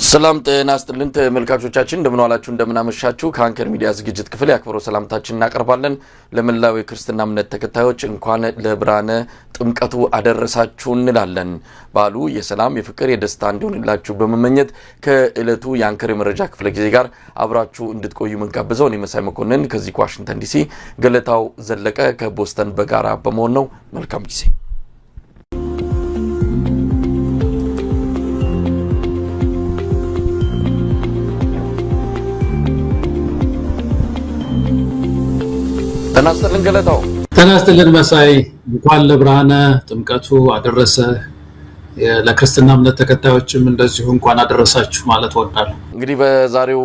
ሰላም ጤና ይስጥልን ተመልካቾቻችን እንደምን ዋላችሁ እንደምን አመሻችሁ ከአንከር ሚዲያ ዝግጅት ክፍል ያክብሮ ሰላምታችንን እናቀርባለን ለመላው የክርስትና እምነት ተከታዮች እንኳን ለብርሃነ ጥምቀቱ አደረሳችሁ እንላለን ባሉ የሰላም የፍቅር የደስታ እንዲሆንላችሁ በመመኘት ከእለቱ የአንከር የመረጃ ክፍለ ጊዜ ጋር አብራችሁ እንድትቆዩ መንጋብዘው እኔ መሳይ መኮንን ከዚህ ከዋሽንግተን ዲሲ ገለታው ዘለቀ ከቦስተን በጋራ በመሆን ነው መልካም ጊዜ ተናስተልን ገለታው ተናስተልን መሳይ እንኳን ለብርሃነ ጥምቀቱ አደረሰ ለክርስትና እምነት ተከታዮችም እንደዚሁ እንኳን አደረሳችሁ ማለት ወዳለሁ። እንግዲህ በዛሬው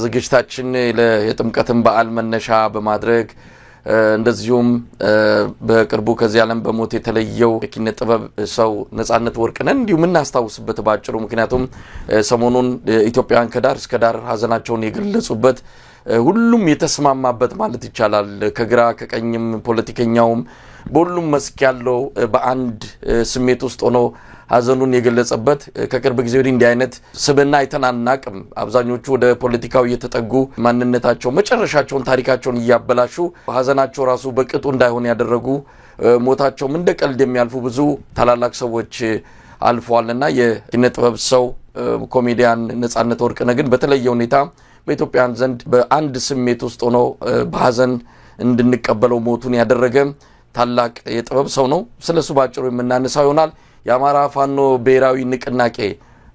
ዝግጅታችን ለየጥምቀትን በዓል መነሻ በማድረግ እንደዚሁም በቅርቡ ከዚህ ዓለም በሞት የተለየው የኪነ ጥበብ ሰው ነጻነት ወርቅነህን እንዲሁ እናስታውስበት ባጭሩ ምክንያቱም ሰሞኑን ኢትዮጵያውያን ከዳር እስከ ዳር ሀዘናቸውን የገለጹበት ሁሉም የተስማማበት ማለት ይቻላል ከግራ ከቀኝም ፖለቲከኛውም በሁሉም መስክ ያለው በአንድ ስሜት ውስጥ ሆኖ ሀዘኑን የገለጸበት ከቅርብ ጊዜ ወዲህ እንዲህ አይነት ስብና አይተናናቅም አብዛኞቹ ወደ ፖለቲካው እየተጠጉ ማንነታቸው መጨረሻቸውን ታሪካቸውን እያበላሹ ሀዘናቸው ራሱ በቅጡ እንዳይሆን ያደረጉ ሞታቸውም እንደ ቀልድ የሚያልፉ ብዙ ታላላቅ ሰዎች አልፈዋልና የኪነ ጥበብ ሰው ኮሜዲያን ነጻነት ወርቅነህ ግን በተለየ ሁኔታ በኢትዮጵያን ዘንድ በአንድ ስሜት ውስጥ ሆኖ በሀዘን እንድንቀበለው ሞቱን ያደረገ ታላቅ የጥበብ ሰው ነው ስለሱ ባጭሩ የምናነሳው ይሆናል የአማራ ፋኖ ብሔራዊ ንቅናቄ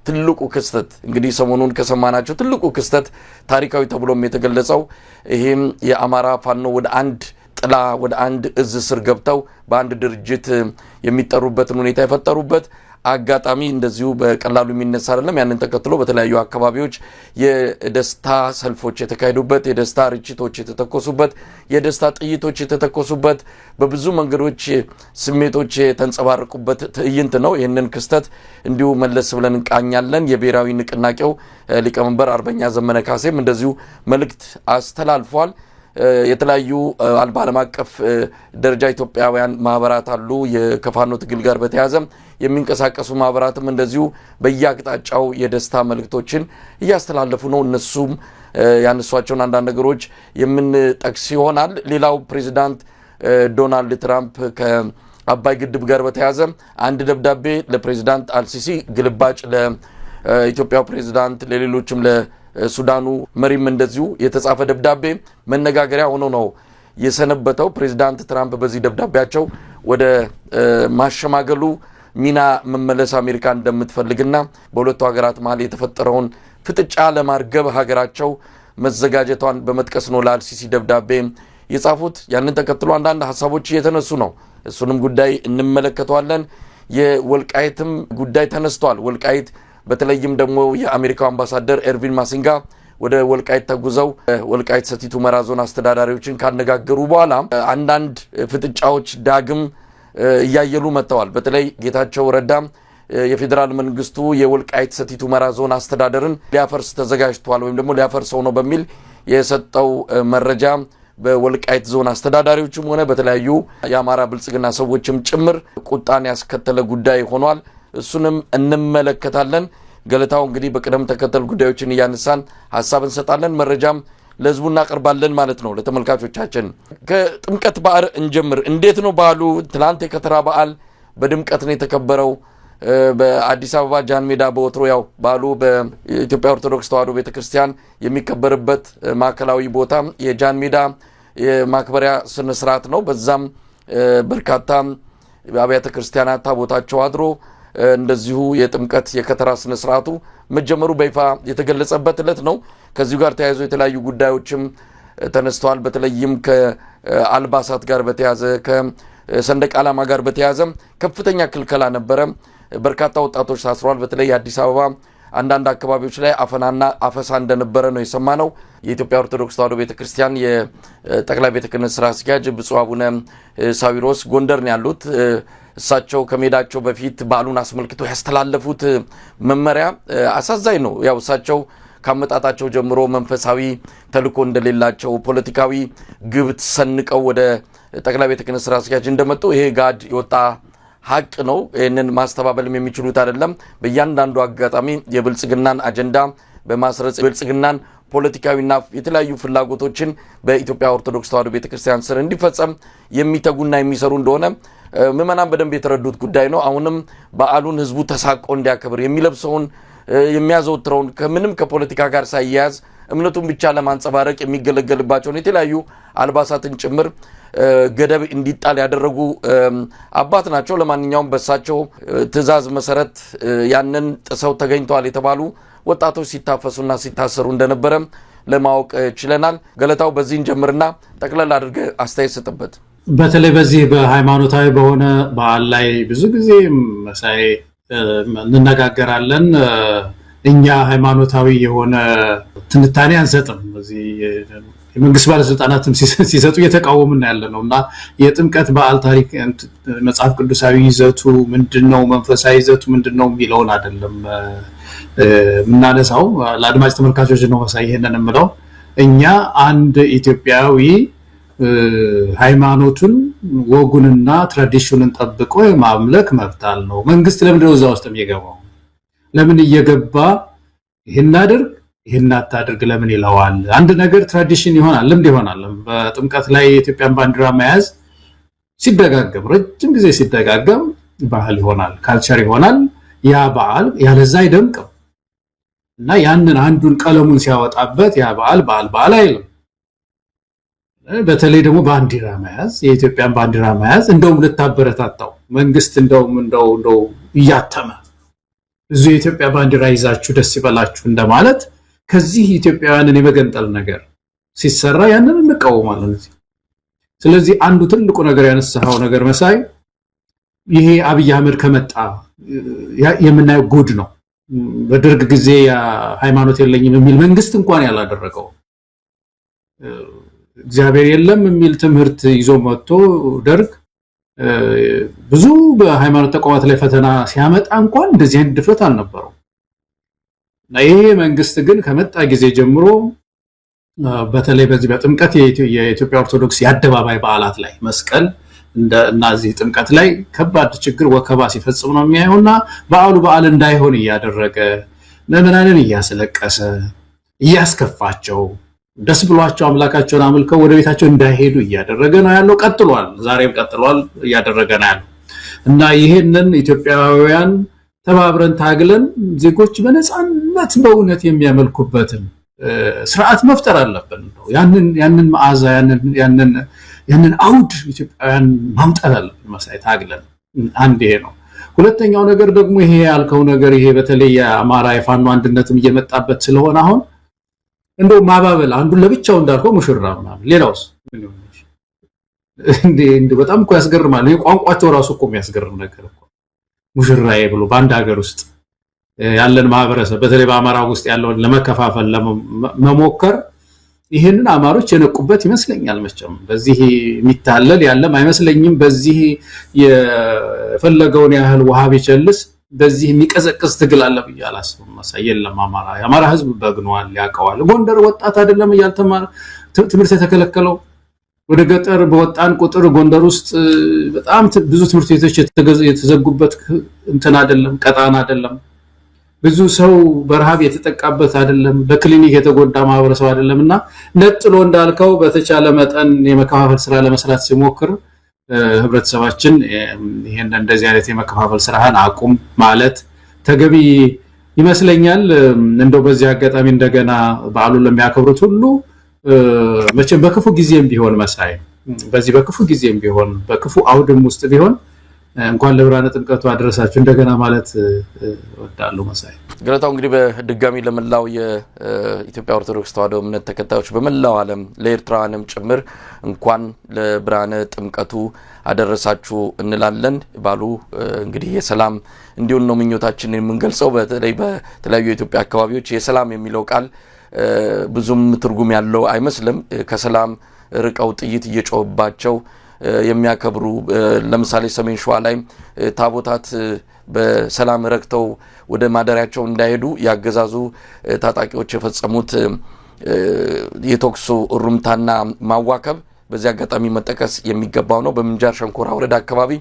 ትልቁ ክስተት እንግዲህ ሰሞኑን ከሰማናቸው ትልቁ ክስተት ታሪካዊ ተብሎም የተገለጸው ይሄም የአማራ ፋኖ ወደ አንድ ጥላ ወደ አንድ እዝ ስር ገብተው በአንድ ድርጅት የሚጠሩበትን ሁኔታ የፈጠሩበት አጋጣሚ እንደዚሁ በቀላሉ የሚነሳ አይደለም ያንን ተከትሎ በተለያዩ አካባቢዎች የደስታ ሰልፎች የተካሄዱበት የደስታ ርችቶች የተተኮሱበት የደስታ ጥይቶች የተተኮሱበት በብዙ መንገዶች ስሜቶች የተንጸባረቁበት ትዕይንት ነው ይህንን ክስተት እንዲሁ መለስ ብለን እንቃኛለን የብሔራዊ ንቅናቄው ሊቀመንበር አርበኛ ዘመነ ካሴም እንደዚሁ መልእክት አስተላልፏል የተለያዩ ዓለም አቀፍ ደረጃ ኢትዮጵያውያን ማህበራት አሉ የከፋኖ ትግል ጋር በተያያዘ የሚንቀሳቀሱ ማህበራትም እንደዚሁ በየአቅጣጫው የደስታ መልእክቶችን እያስተላለፉ ነው እነሱም ያነሷቸውን አንዳንድ ነገሮች የምንጠቅስ ይሆናል ሌላው ፕሬዝዳንት ዶናልድ ትራምፕ ከአባይ ግድብ ጋር በተያያዘ አንድ ደብዳቤ ለፕሬዝዳንት አልሲሲ ግልባጭ ለኢትዮጵያው ፕሬዝዳንት ለሌሎችም ሱዳኑ መሪም እንደዚሁ የተጻፈ ደብዳቤ መነጋገሪያ ሆኖ ነው የሰነበተው ፕሬዝዳንት ትራምፕ በዚህ ደብዳቤያቸው ወደ ማሸማገሉ ሚና መመለስ አሜሪካ እንደምትፈልግና በሁለቱ ሀገራት መሃል የተፈጠረውን ፍጥጫ ለማርገብ ሀገራቸው መዘጋጀቷን በመጥቀስ ነው ለአልሲሲ ደብዳቤ የጻፉት ያንን ተከትሎ አንዳንድ ሐሳቦች እየተነሱ ነው እሱንም ጉዳይ እንመለከተዋለን የወልቃይትም ጉዳይ ተነስቷል ወልቃይት በተለይም ደግሞ የአሜሪካው አምባሳደር ኤርቪን ማሲንጋ ወደ ወልቃይት ተጉዘው ወልቃይት ሰቲት ሁመራ ዞን አስተዳዳሪዎችን ካነጋገሩ በኋላ አንዳንድ ፍጥጫዎች ዳግም እያየሉ መጥተዋል በተለይ ጌታቸው ረዳ የፌደራል መንግስቱ የወልቃይት ሰቲት ሁመራ ዞን አስተዳደርን ሊያፈርስ ተዘጋጅቷል ወይም ደግሞ ሊያፈርሰው ነው በሚል የሰጠው መረጃ በወልቃይት ዞን አስተዳዳሪዎችም ሆነ በተለያዩ የአማራ ብልጽግና ሰዎችም ጭምር ቁጣን ያስከተለ ጉዳይ ሆኗል እሱንም እንመለከታለን ገለታው እንግዲህ በቀደም ተከተል ጉዳዮችን እያነሳን ሐሳብ እንሰጣለን መረጃም ለህዝቡ እናቀርባለን ማለት ነው ለተመልካቾቻችን ከጥምቀት በዓል እንጀምር እንዴት ነው በዓሉ ትላንት የከተራ በዓል በድምቀት ነው የተከበረው በአዲስ አበባ ጃን ሜዳ በወትሮ ያው በዓሉ በኢትዮጵያ ኦርቶዶክስ ተዋሕዶ ቤተክርስቲያን የሚከበርበት ማዕከላዊ ቦታ የጃን ሜዳ የማክበሪያ ስነ ስርዓት ነው በዛም በርካታ አብያተ ክርስቲያናት ታቦታቸው አድሮ እንደዚሁ የጥምቀት የከተራ ስነ ስርዓቱ መጀመሩ በይፋ የተገለጸበት ዕለት ነው ከዚሁ ጋር ተያይዞ የተለያዩ ጉዳዮችም ተነስተዋል በተለይም ከአልባሳት ጋር በተያያዘ ከሰንደቅ ዓላማ ጋር በተያያዘ ከፍተኛ ክልከላ ነበረ በርካታ ወጣቶች ታስረዋል በተለይ አዲስ አበባ አንዳንድ አካባቢዎች ላይ አፈናና አፈሳ እንደነበረ ነው የሰማነው የኢትዮጵያ ኦርቶዶክስ ተዋሕዶ ቤተክርስቲያን የጠቅላይ ቤተ ክህነት ስራ አስኪያጅ ብፁዕ አቡነ ሳዊሮስ ጎንደር ነው ያሉት እሳቸው ከሜዳቸው በፊት በዓሉን አስመልክቶ ያስተላለፉት መመሪያ አሳዛኝ ነው ያው እሳቸው ካመጣጣቸው ጀምሮ መንፈሳዊ ተልእኮ እንደሌላቸው ፖለቲካዊ ግብ ሰንቀው ወደ ጠቅላይ ቤተ ክህነት ስራ አስኪያጅ እንደመጡ ይሄ ጋድ የወጣ ሀቅ ነው። ይህንን ማስተባበልም የሚችሉት አይደለም። በእያንዳንዱ አጋጣሚ የብልጽግናን አጀንዳ በማስረጽ ብልጽግናን ፖለቲካዊና የተለያዩ ፍላጎቶችን በኢትዮጵያ ኦርቶዶክስ ተዋሕዶ ቤተክርስቲያን ስር እንዲፈጸም የሚተጉና የሚሰሩ እንደሆነ ምዕመናን በደንብ የተረዱት ጉዳይ ነው። አሁንም በዓሉን ህዝቡ ተሳቆ እንዲያከብር የሚለብሰውን የሚያዘወትረውን ከምንም ከፖለቲካ ጋር ሳይያያዝ እምነቱን ብቻ ለማንጸባረቅ የሚገለገልባቸውን የተለያዩ አልባሳትን ጭምር ገደብ እንዲጣል ያደረጉ አባት ናቸው። ለማንኛውም በሳቸው ትዕዛዝ መሰረት ያንን ጥሰው ተገኝተዋል የተባሉ ወጣቶች ሲታፈሱና ሲታሰሩ እንደነበረ ለማወቅ ችለናል። ገለታው በዚህን ጀምርና ጠቅለል አድርገ አስተያየት ሰጥበት። በተለይ በዚህ በሃይማኖታዊ በሆነ በዓል ላይ ብዙ ጊዜ መሳይ እንነጋገራለን። እኛ ሃይማኖታዊ የሆነ ትንታኔ አንሰጥም። እዚህ የመንግስት ባለስልጣናትም ሲሰጡ እየተቃወምን ያለ ነው እና የጥምቀት በዓል ታሪክ መጽሐፍ ቅዱሳዊ ይዘቱ ምንድነው፣ መንፈሳዊ ይዘቱ ምንድነው የሚለውን አይደለም የምናነሳው። ለአድማጭ ተመልካቾች ነው መሳይ ይሄንን የምለው። እኛ አንድ ኢትዮጵያዊ ሃይማኖቱን ወጉንና ትራዲሽኑን ጠብቆ ማምለክ መብት አለው። መንግስት ለምን ነው እዛ ውስጥ የሚገባው? ለምን እየገባ ይሄን አድርግ ይሄን አታድርግ ለምን ይለዋል? አንድ ነገር ትራዲሽን ይሆናል፣ ልምድ ይሆናል። በጥምቀት ላይ የኢትዮጵያን ባንዲራ መያዝ ሲደጋገም ረጅም ጊዜ ሲደጋገም ባህል ይሆናል፣ ካልቸር ይሆናል። ያ በዓል ያለዛ አይደምቅም እና ያንን አንዱን ቀለሙን ሲያወጣበት ያ በዓል አይልም። በተለይ ደግሞ ባንዲራ መያዝ የኢትዮጵያን ባንዲራ መያዝ እንደውም ልታበረታታው መንግስት እንደው እያተመ ብዙ የኢትዮጵያ ባንዲራ ይዛችሁ ደስ ይበላችሁ እንደማለት ከዚህ ኢትዮጵያውያንን የመገንጠል ነገር ሲሰራ ያንን እንቃወማለን። ስለዚህ አንዱ ትልቁ ነገር ያነሳው ነገር መሳይ ይሄ አብይ አህመድ ከመጣ የምናየው ጉድ ነው። በደርግ ጊዜ ሃይማኖት የለኝም የሚል መንግስት እንኳን ያላደረገው እግዚአብሔር የለም የሚል ትምህርት ይዞ መጥቶ ደርግ ብዙ በሃይማኖት ተቋማት ላይ ፈተና ሲያመጣ እንኳን እንደዚህ አይነት ድፍረት አልነበረው። ይሄ መንግስት ግን ከመጣ ጊዜ ጀምሮ በተለይ በዚህ በጥምቀት የኢትዮጵያ ኦርቶዶክስ የአደባባይ በዓላት ላይ መስቀል እና እዚህ ጥምቀት ላይ ከባድ ችግር ወከባ ሲፈጽም ነው የሚያየውና በዓል እንዳይሆን እያደረገ ምዕመናንን እያስለቀሰ እያስከፋቸው ደስ ብሏቸው አምላካቸውን አምልከው ወደ ቤታቸው እንዳይሄዱ እያደረገ ነው ያለው። ቀጥሏል፣ ዛሬም ቀጥሏል እያደረገ ነው ያለው እና ይሄንን ኢትዮጵያውያን ተባብረን ታግለን ዜጎች በነፃነት በእውነት የሚያመልኩበትን ስርዓት መፍጠር አለብን። ያንን መዓዛ ያንን አውድ ኢትዮጵያውያን ማምጣት አለብን መሳይ ታግለን። አንድ ይሄ ነው። ሁለተኛው ነገር ደግሞ ይሄ ያልከው ነገር ይሄ በተለይ የአማራ የፋኖ አንድነትም እየመጣበት ስለሆነ አሁን እንደው ማባበል አንዱን ለብቻው እንዳልከው ሙሽራ ምናምን ሌላውስ እንዴ በጣም እኮ ያስገርማል። ቋንቋቸው ራሱ እኮ የሚያስገርም ነገር እኮ ሙሽራዬ ብሎ በአንድ ሀገር ውስጥ ያለን ማህበረሰብ በተለይ በአማራ ውስጥ ያለውን ለመከፋፈል ለመሞከር ይሄንን አማሮች የነቁበት ይመስለኛል። መቼም በዚህ የሚታለል ያለም አይመስለኝም። በዚህ የፈለገውን ያህል ውሃ ቢቸልስ በዚህ የሚቀዘቅዝ ትግል አለ ብዬ አላስብም። የለም የአማራ ህዝብ በግኗል፣ ያውቀዋል። ጎንደር ወጣት አይደለም እያልተማረ ትምህርት የተከለከለው ወደ ገጠር በወጣን ቁጥር ጎንደር ውስጥ በጣም ብዙ ትምህርት ቤቶች የተዘጉበት እንትን አይደለም፣ ቀጣና አይደለም። ብዙ ሰው በረሃብ የተጠቃበት አይደለም፣ በክሊኒክ የተጎዳ ማህበረሰብ አይደለምና ነጥሎ እንዳልከው በተቻለ መጠን የመከፋፈል ስራ ለመስራት ሲሞክር ህብረተሰባችን ይሄን እንደዚህ አይነት የመከፋፈል ስራህን አቁም ማለት ተገቢ ይመስለኛል። እንደው በዚህ አጋጣሚ እንደገና በዓሉን ለሚያከብሩት ሁሉ መቼም በክፉ ጊዜም ቢሆን መሳይ በዚህ በክፉ ጊዜም ቢሆን በክፉ አውድም ውስጥ ቢሆን እንኳን ለብርሃነ ጥምቀቱ አደረሳችሁ እንደገና ማለት ወዳለው መሳይ። ገለታው እንግዲህ በድጋሚ ለመላው የኢትዮጵያ ኦርቶዶክስ ተዋሕዶ እምነት ተከታዮች በመላው ዓለም ለኤርትራውያንም ጭምር እንኳን ለብርሃነ ጥምቀቱ አደረሳችሁ እንላለን። ባሉ እንግዲህ የሰላም እንዲሆን ነው ምኞታችንን የምንገልጸው። በተለይ በተለያዩ የኢትዮጵያ አካባቢዎች የሰላም የሚለው ቃል ብዙም ትርጉም ያለው አይመስልም። ከሰላም ርቀው ጥይት እየጮህባቸው የሚያከብሩ ለምሳሌ ሰሜን ሸዋ ላይ ታቦታት በሰላም ረክተው ወደ ማደሪያቸው እንዳይሄዱ ያገዛዙ ታጣቂዎች የፈጸሙት የተኩስ እሩምታና ማዋከብ በዚህ አጋጣሚ መጠቀስ የሚገባው ነው። በምንጃር ሸንኮራ ወረዳ አካባቢ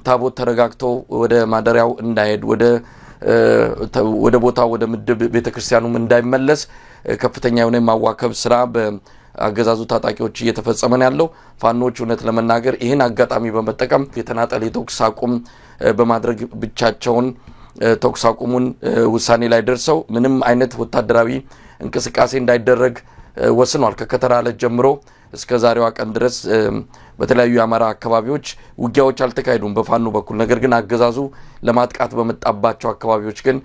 ታቦት ተረጋግቶ ወደ ማደሪያው እንዳይሄድ ወደ ቦታው ወደ ምድብ ቤተክርስቲያኑም እንዳይመለስ ከፍተኛ የሆነ ማዋከብ ስራ በአገዛዙ ታጣቂዎች እየተፈጸመ ነው ያለው። ፋኖች እውነት ለመናገር ይህን አጋጣሚ በመጠቀም የተናጠል የተኩስ አቁም በማድረግ ብቻቸውን ተኩስ አቁሙን ውሳኔ ላይ ደርሰው ምንም አይነት ወታደራዊ እንቅስቃሴ እንዳይደረግ ወስኗል። ከከተራ ዕለት ጀምሮ እስከ ዛሬዋ ቀን ድረስ በተለያዩ የአማራ አካባቢዎች ውጊያዎች አልተካሄዱም በፋኖ በኩል። ነገር ግን አገዛዙ ለማጥቃት በመጣባቸው አካባቢዎች ግን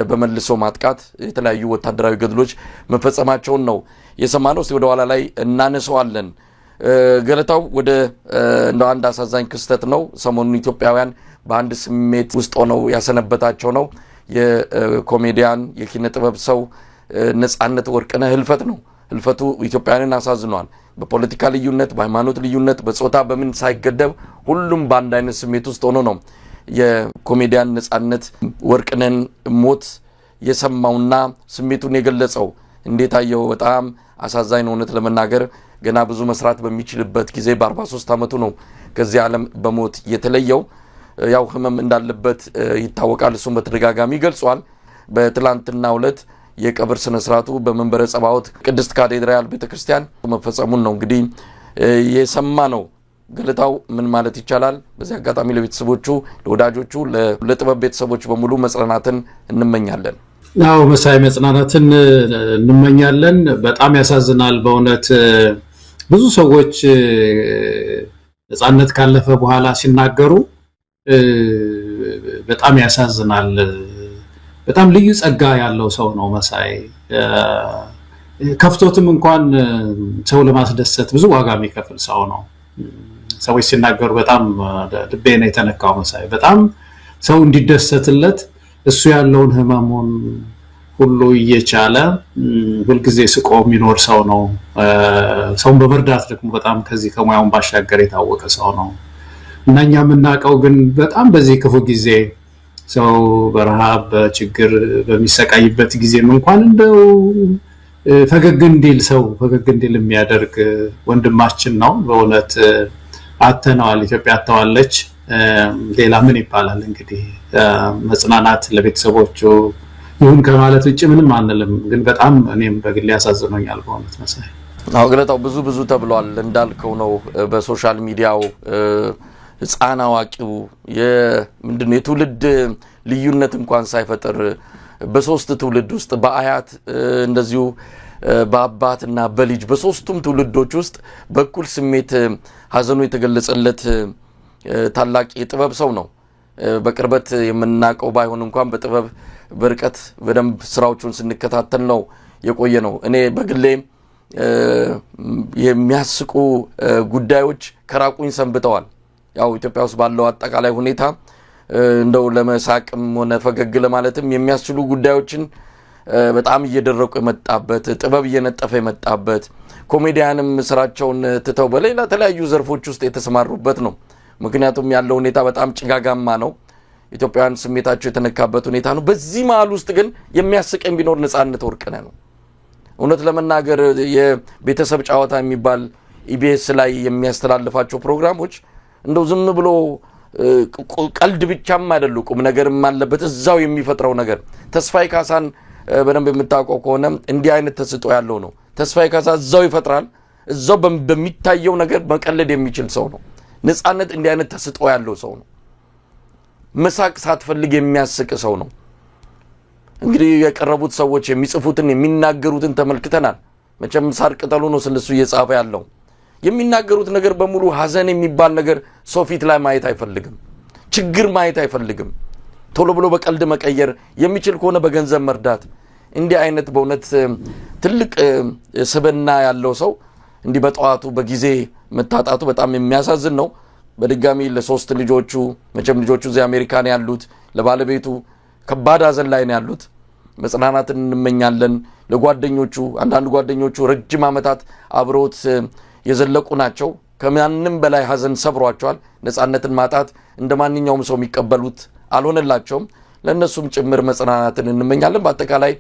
በመልሶ ማጥቃት የተለያዩ ወታደራዊ ገድሎች መፈጸማቸውን ነው የሰማነው። ወደ ኋላ ላይ እናነሳዋለን። ገለታው ወደ አንድ አሳዛኝ ክስተት ነው። ሰሞኑን ኢትዮጵያውያን በአንድ ስሜት ውስጥ ሆነው ያሰነበታቸው ነው። የኮሜዲያን የኪነ ጥበብ ሰው ነጻነት ወርቅነህ ህልፈት ነው። ህልፈቱ ኢትዮጵያውያንን አሳዝኗል። በፖለቲካ ልዩነት፣ በሃይማኖት ልዩነት፣ በጾታ በምን ሳይገደብ ሁሉም በአንድ አይነት ስሜት ውስጥ ሆኖ ነው የኮሜዲያን ነጻነት ወርቅነህን ሞት የሰማውና ስሜቱን የገለጸው። እንዴት አየው? በጣም አሳዛኝ ነው። እውነት ለመናገር ገና ብዙ መስራት በሚችልበት ጊዜ በ43 ዓመቱ ነው ከዚህ ዓለም በሞት የተለየው። ያው ህመም እንዳለበት ይታወቃል። እሱም በተደጋጋሚ ገልጿል። በትላንትናው ዕለት የቀብር ስነ ስርዓቱ በመንበረ ጸባዖት ቅድስት ካቴድራል ቤተክርስቲያን መፈጸሙን ነው እንግዲህ የሰማ ነው። ገለታው ምን ማለት ይቻላል? በዚህ አጋጣሚ ለቤተሰቦቹ፣ ለወዳጆቹ፣ ለጥበብ ቤተሰቦች በሙሉ መጽናናትን እንመኛለን። አዎ መሳይ መጽናናትን እንመኛለን። በጣም ያሳዝናል በእውነት ብዙ ሰዎች ነጻነት ካለፈ በኋላ ሲናገሩ በጣም ያሳዝናል። በጣም ልዩ ጸጋ ያለው ሰው ነው መሳይ። ከፍቶትም እንኳን ሰው ለማስደሰት ብዙ ዋጋ የሚከፍል ሰው ነው። ሰዎች ሲናገሩ በጣም ልቤ ነው የተነካው መሳይ። በጣም ሰው እንዲደሰትለት እሱ ያለውን ህመሙን ሁሉ እየቻለ ሁልጊዜ ስቆ የሚኖር ሰው ነው። ሰውን በመርዳት ደግሞ በጣም ከዚህ ከሙያውን ባሻገር የታወቀ ሰው ነው እና እኛ የምናውቀው ግን በጣም በዚህ ክፉ ጊዜ ሰው በረሃብ በችግር በሚሰቃይበት ጊዜም እንኳን እንደው ፈገግ እንዲል የሚያደርግ ወንድማችን ነው። በእውነት አተነዋል። ኢትዮጵያ አተዋለች። ሌላ ምን ይባላል እንግዲህ። መጽናናት ለቤተሰቦቹ ይሁን ከማለት ውጭ ምንም አንልም። ግን በጣም እኔም በግሌ ያሳዝኖኛል በእውነት መሳይ። ገለታው ብዙ ተብሏል እንዳልከው ነው። በሶሻል ሚዲያው ህፃን አዋቂው ምንድነው የትውልድ ልዩነት እንኳን ሳይፈጠር በሶስት ትውልድ ውስጥ በአያት እንደዚሁ በአባትና በልጅ በሶስቱም ትውልዶች ውስጥ በኩል ስሜት ሀዘኑ የተገለጸለት ታላቅ የጥበብ ሰው ነው። በቅርበት የምናውቀው ባይሆን እንኳን በጥበብ በርቀት በደንብ ስራዎቹን ስንከታተል ነው የቆየ ነው። እኔ በግሌ የሚያስቁ ጉዳዮች ከራቁኝ ሰንብተዋል። ያው ኢትዮጵያ ውስጥ ባለው አጠቃላይ ሁኔታ እንደው ለመሳቅም ሆነ ፈገግ ለማለትም የሚያስችሉ ጉዳዮችን በጣም እየደረቁ የመጣበት ጥበብ እየነጠፈ የመጣበት ኮሜዲያንም ስራቸውን ትተው በሌላ ተለያዩ ዘርፎች ውስጥ የተሰማሩበት ነው። ምክንያቱም ያለው ሁኔታ በጣም ጭጋጋማ ነው። ኢትዮጵያውያን ስሜታቸው የተነካበት ሁኔታ ነው። በዚህ መሀል ውስጥ ግን የሚያስቀኝ ቢኖር ነጻነት ወርቅነህ ነው። እውነት ለመናገር የቤተሰብ ጨዋታ የሚባል ኢቢኤስ ላይ የሚያስተላልፋቸው ፕሮግራሞች እንደው ዝም ብሎ ቀልድ ብቻም አይደሉ፣ ቁም ነገርም አለበት እዛው የሚፈጥረው ነገር። ተስፋዬ ካሳን በደንብ የምታውቀው ከሆነ እንዲህ አይነት ተስጦ ያለው ነው። ተስፋዬ ካሳ እዛው ይፈጥራል፣ እዛው በሚታየው ነገር መቀለድ የሚችል ሰው ነው። ነጻነት እንዲህ አይነት ተስጦ ያለው ሰው ነው። መሳቅ ሳትፈልግ የሚያስቅ ሰው ነው። እንግዲህ የቀረቡት ሰዎች የሚጽፉትን የሚናገሩትን ተመልክተናል። መቼም ሳር ቅጠሉ ነው ስለሱ እየጻፈ ያለው። የሚናገሩት ነገር በሙሉ ሀዘን የሚባል ነገር ሰው ፊት ላይ ማየት አይፈልግም። ችግር ማየት አይፈልግም። ቶሎ ብሎ በቀልድ መቀየር የሚችል ከሆነ በገንዘብ መርዳት። እንዲህ አይነት በእውነት ትልቅ ስብዕና ያለው ሰው እንዲህ በጠዋቱ በጊዜ መታጣቱ በጣም የሚያሳዝን ነው። በድጋሚ ለሶስት ልጆቹ መቼም ልጆቹ እዚህ አሜሪካ ነው ያሉት፣ ለባለቤቱ ከባድ ሀዘን ላይ ነው ያሉት። መጽናናትን እንመኛለን። ለጓደኞቹ አንዳንድ ጓደኞቹ ረጅም ዓመታት አብሮት የዘለቁ ናቸው። ከማንም በላይ ሀዘን ሰብሯቸዋል። ነጻነትን ማጣት እንደ ማንኛውም ሰው የሚቀበሉት አልሆነላቸውም። ለእነሱም ጭምር መጽናናትን እንመኛለን። በአጠቃላይ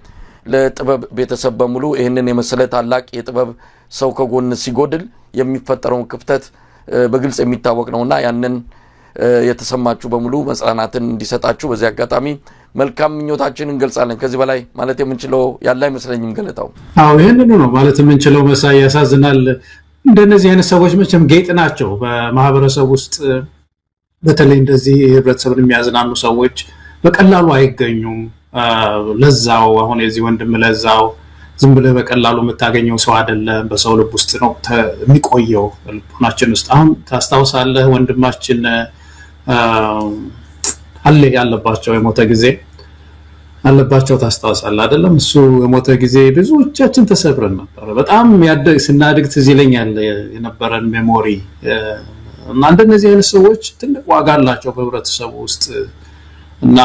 ለጥበብ ቤተሰብ በሙሉ ይህንን የመሰለ ታላቅ የጥበብ ሰው ከጎን ሲጎድል የሚፈጠረውን ክፍተት በግልጽ የሚታወቅ ነውና ያንን የተሰማችሁ በሙሉ መጽናናትን እንዲሰጣችሁ በዚህ አጋጣሚ መልካም ምኞታችንን እንገልጻለን። ከዚህ በላይ ማለት የምንችለው ያለ አይመስለኝም። ገለታው አዎ ይሄንን ነው ማለት የምንችለው። መሳይ ያሳዝናል። እንደነዚህ አይነት ሰዎች መቼም ጌጥ ናቸው በማህበረሰብ ውስጥ። በተለይ እንደዚህ ህብረተሰብን የሚያዝናኑ ሰዎች በቀላሉ አይገኙም። ለዛው አሁን የዚህ ወንድም ለዛው ዝም ብለህ በቀላሉ የምታገኘው ሰው አይደለም። በሰው ልብ ውስጥ ነው የሚቆየው ልቡናችን ውስጥ። አሁን ታስታውሳለህ ወንድማችን አለ ያለባቸው የሞተ ጊዜ አለባቸው ታስታውሳለህ አይደለም? እሱ የሞተ ጊዜ ብዙዎቻችን ተሰብረን ነበር። በጣም ስናድግ ትዝ ይለኛል የነበረን ሜሞሪ እና እንደነዚህ አይነት ሰዎች ትልቅ ዋጋ አላቸው በህብረተሰቡ ውስጥ እና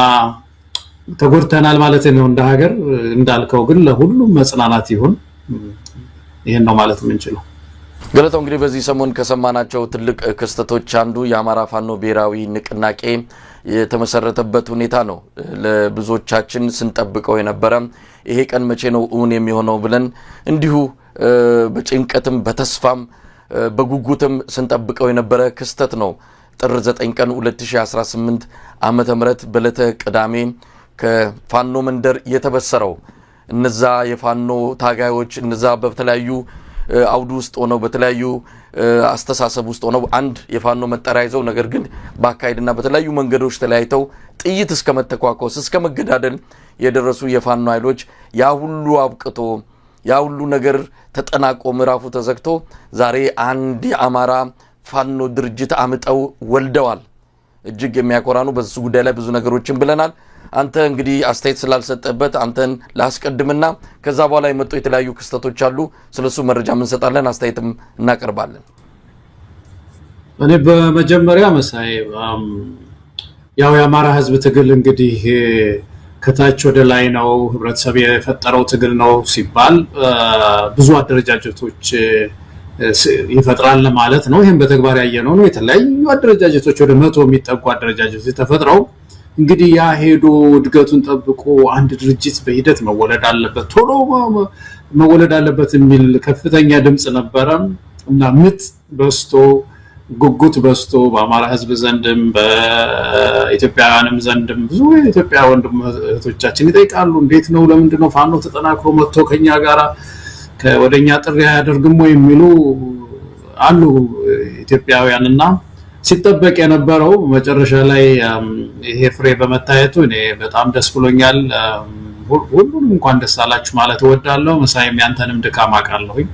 ተጎድተናል ማለት ነው እንደ ሀገር። እንዳልከው ግን ለሁሉም መጽናናት ይሁን። ይሄን ነው ማለት የምንችለው። ገለታው እንግዲህ በዚህ ሰሞን ከሰማናቸው ትልቅ ክስተቶች አንዱ የአማራ ፋኖ ብሔራዊ ንቅናቄ የተመሰረተበት ሁኔታ ነው። ለብዙዎቻችን ስንጠብቀው የነበረ ይሄ ቀን መቼ ነው እውን የሚሆነው ብለን እንዲሁ በጭንቀትም በተስፋም በጉጉትም ስንጠብቀው የነበረ ክስተት ነው። ጥር 9 ቀን 2018 ዓመተ ምህረት በዕለተ ቅዳሜ ከፋኖ መንደር የተበሰረው እነዛ የፋኖ ታጋዮች እነዛ በተለያዩ አውዱ ውስጥ ሆነው በተለያዩ አስተሳሰብ ውስጥ ሆነው አንድ የፋኖ መጠሪያ ይዘው ነገር ግን በአካይድና በተለያዩ መንገዶች ተለያይተው ጥይት እስከ መተኳኮስ እስከ መገዳደል የደረሱ የፋኖ ኃይሎች ያ ሁሉ አብቅቶ ያ ሁሉ ነገር ተጠናቆ ምዕራፉ ተዘግቶ ዛሬ አንድ የአማራ ፋኖ ድርጅት አምጠው ወልደዋል። እጅግ የሚያኮራ ነው። በዚህ ጉዳይ ላይ ብዙ ነገሮችን ብለናል። አንተ እንግዲህ አስተያየት ስላልሰጠበት አንተን ላስቀድምና ከዛ በኋላ የመጡ የተለያዩ ክስተቶች አሉ። ስለሱ መረጃ እንሰጣለን፣ አስተያየትም እናቀርባለን። እኔ በመጀመሪያ መሳይ ያው የአማራ ህዝብ ትግል እንግዲህ ከታች ወደ ላይ ነው፣ ህብረተሰብ የፈጠረው ትግል ነው ሲባል ብዙ አደረጃጀቶች ይፈጥራል ማለት ነው። ይሄን በተግባር ያየነው ነው። የተለያዩ አደረጃጀቶች ወደ 100 የሚጠጉ አደረጃጀቶች ተፈጥረው እንግዲህ ያ ሄዶ እድገቱን ጠብቆ አንድ ድርጅት በሂደት መወለድ አለበት ቶሎ መወለድ አለበት የሚል ከፍተኛ ድምጽ ነበረ እና ምጥ በስቶ ጉጉት በስቶ በአማራ ህዝብ ዘንድም በኢትዮጵያውያንም ዘንድም ብዙ የኢትዮጵያ ወንድም እህቶቻችን ይጠይቃሉ። እንዴት ነው ለምንድን ነው ፋኖ ተጠናክሮ መጥቶ ከኛ ጋራ ወደኛ ጥሪ ያደርግም ወይ የሚሉ አሉ ኢትዮጵያውያንና ሲጠበቅ የነበረው መጨረሻ ላይ ይሄ ፍሬ በመታየቱ እኔ በጣም ደስ ብሎኛል። ሁሉንም እንኳን ደስ አላችሁ ማለት እወዳለሁ። መሳይም ያንተንም ድካም አውቃለሁኝ።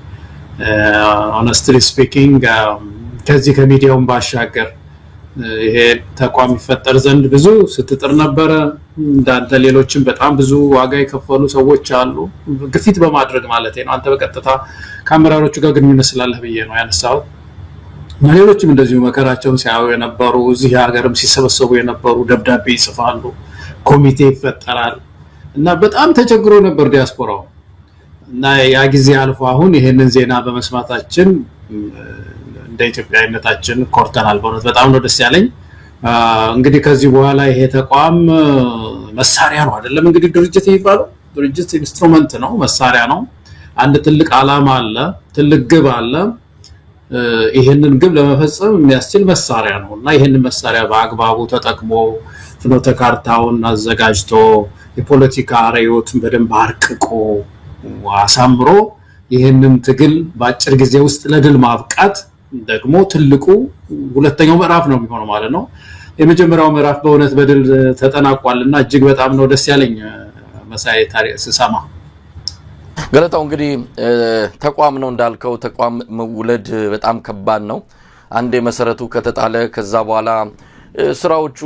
ሆነስትሊ ስፒኪንግ ከዚህ ከሚዲያውን ባሻገር ይሄ ተቋም ይፈጠር ዘንድ ብዙ ስትጥር ነበረ። እንዳንተ ሌሎችም በጣም ብዙ ዋጋ የከፈሉ ሰዎች አሉ፣ ግፊት በማድረግ ማለት ነው። አንተ በቀጥታ ከአመራሮቹ ጋር ግንኙነት ስላለህ ብዬ ነው ያነሳሁት። ሌሎችም እንደዚሁ መከራቸውን ሲያዩ የነበሩ እዚህ ሀገርም ሲሰበሰቡ የነበሩ ደብዳቤ ይጽፋሉ፣ ኮሚቴ ይፈጠራል እና በጣም ተቸግሮ ነበር ዲያስፖራው እና ያ ጊዜ አልፎ አሁን ይሄንን ዜና በመስማታችን እንደ ኢትዮጵያዊነታችን ኮርተናል። በእውነት በጣም ነው ደስ ያለኝ። እንግዲህ ከዚህ በኋላ ይሄ ተቋም መሳሪያ ነው አይደለም። እንግዲህ ድርጅት የሚባለው ድርጅት ኢንስትሩመንት ነው፣ መሳሪያ ነው። አንድ ትልቅ ዓላማ አለ፣ ትልቅ ግብ አለ። ይሄንን ግብ ለመፈጸም የሚያስችል መሳሪያ ነው እና ይሄንን መሳሪያ በአግባቡ ተጠቅሞ ፍኖተ ካርታውን አዘጋጅቶ የፖለቲካ ርዕዮትን በደንብ አርቅቆ አሳምሮ ይሄንን ትግል በአጭር ጊዜ ውስጥ ለድል ማብቃት ደግሞ ትልቁ ሁለተኛው ምዕራፍ ነው የሚሆነው ማለት ነው። የመጀመሪያው ምዕራፍ በእውነት በድል ተጠናቋልና እጅግ በጣም ነው ደስ ያለኝ መሳይ ታሪክ ስሰማ። ገለታው እንግዲህ ተቋም ነው እንዳልከው፣ ተቋም መውለድ በጣም ከባድ ነው። አንዴ መሰረቱ ከተጣለ ከዛ በኋላ ስራዎቹ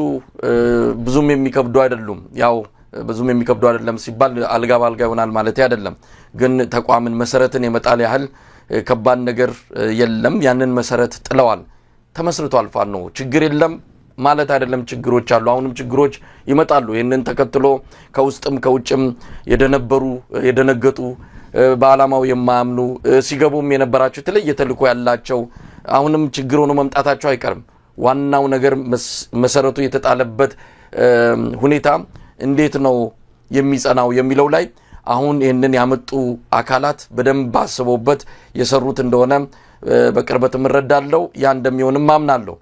ብዙም የሚከብዱ አይደሉም። ያው ብዙም የሚከብዱ አይደለም ሲባል አልጋ ባልጋ ይሆናል ማለት አይደለም። ግን ተቋምን መሰረትን የመጣል ያህል ከባድ ነገር የለም። ያንን መሰረት ጥለዋል፣ ተመስርቷል። ፋኖ ችግር የለም ማለት አይደለም። ችግሮች አሉ፣ አሁንም ችግሮች ይመጣሉ። ይሄንን ተከትሎ ከውስጥም ከውጭም የደነገጡ በአላማው የማያምኑ ሲገቡም የነበራቸው የተለየ ተልዕኮ ያላቸው አሁንም ችግር ሆኖ መምጣታቸው አይቀርም። ዋናው ነገር መሰረቱ የተጣለበት ሁኔታ እንዴት ነው የሚጸናው የሚለው ላይ አሁን ይህንን ያመጡ አካላት በደንብ አስበውበት የሰሩት እንደሆነ በቅርበት እረዳለሁ። ያ እንደሚሆንም አምናለሁ።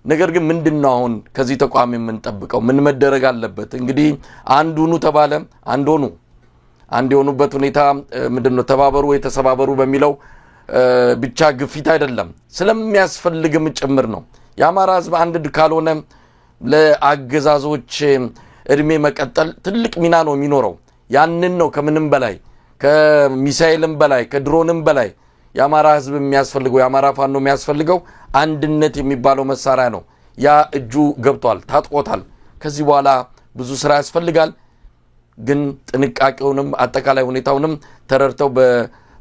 ነገር ግን ምንድነው አሁን ከዚህ ተቋም የምንጠብቀው? ምን መደረግ አለበት? እንግዲህ አንዱኑ ተባለ አንዱኑ አንድ የሆኑበት ሁኔታ ምንድነው? ተባበሩ ወይ ተሰባበሩ በሚለው ብቻ ግፊት አይደለም፣ ስለሚያስፈልግም ጭምር ነው። የአማራ ህዝብ አንድ ካልሆነ ለአገዛዞች እድሜ መቀጠል ትልቅ ሚና ነው የሚኖረው። ያንን ነው ከምንም በላይ ከሚሳኤልም በላይ ከድሮንም በላይ የአማራ ህዝብ የሚያስፈልገው የአማራ ፋኖ የሚያስፈልገው አንድነት የሚባለው መሳሪያ ነው። ያ እጁ ገብቷል፣ ታጥቆታል። ከዚህ በኋላ ብዙ ስራ ያስፈልጋል። ግን ጥንቃቄውንም አጠቃላይ ሁኔታውንም ተረድተው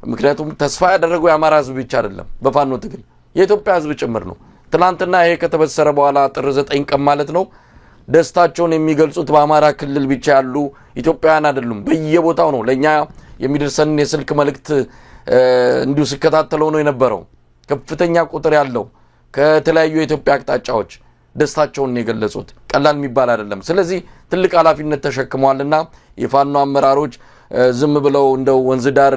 ምክንያቱም ተስፋ ያደረገው የአማራ ህዝብ ብቻ አይደለም፣ በፋኖ ትግል የኢትዮጵያ ህዝብ ጭምር ነው። ትናንትና ይሄ ከተበሰረ በኋላ ጥር 9 ቀን ማለት ነው ደስታቸውን የሚገልጹት በአማራ ክልል ብቻ ያሉ ኢትዮጵያውያን አይደሉም፣ በየቦታው ነው። ለኛ የሚደርሰን የስልክ መልእክት እንዲሁ ሲከታተለው ነው የነበረው። ከፍተኛ ቁጥር ያለው ከተለያዩ የኢትዮጵያ አቅጣጫዎች ደስታቸውን የገለጹት ቀላል የሚባል አይደለም። ስለዚህ ትልቅ ኃላፊነት ተሸክመዋልና የፋኖ አመራሮች ዝም ብለው እንደው ወንዝ ዳር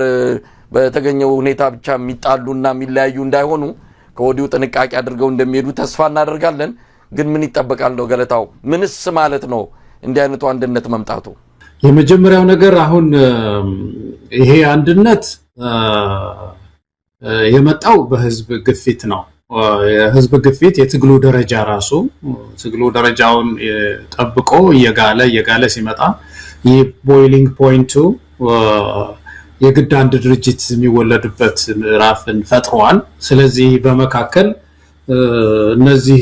በተገኘው ሁኔታ ብቻ የሚጣሉና የሚለያዩ እንዳይሆኑ ከወዲሁ ጥንቃቄ አድርገው እንደሚሄዱ ተስፋ እናደርጋለን። ግን ምን ይጠበቃል ነው ገለታው? ምንስ ማለት ነው እንዲህ አይነቱ አንድነት መምጣቱ? የመጀመሪያው ነገር አሁን ይሄ አንድነት የመጣው በህዝብ ግፊት ነው። የህዝብ ግፊት የትግሉ ደረጃ ራሱ ትግሉ ደረጃውን ጠብቆ እየጋለ ሲመጣ ይህ ቦይሊንግ ፖይንቱ የግድ አንድ ድርጅት የሚወለድበት ምዕራፍን ፈጥሯል። ስለዚህ በመካከል እነዚህ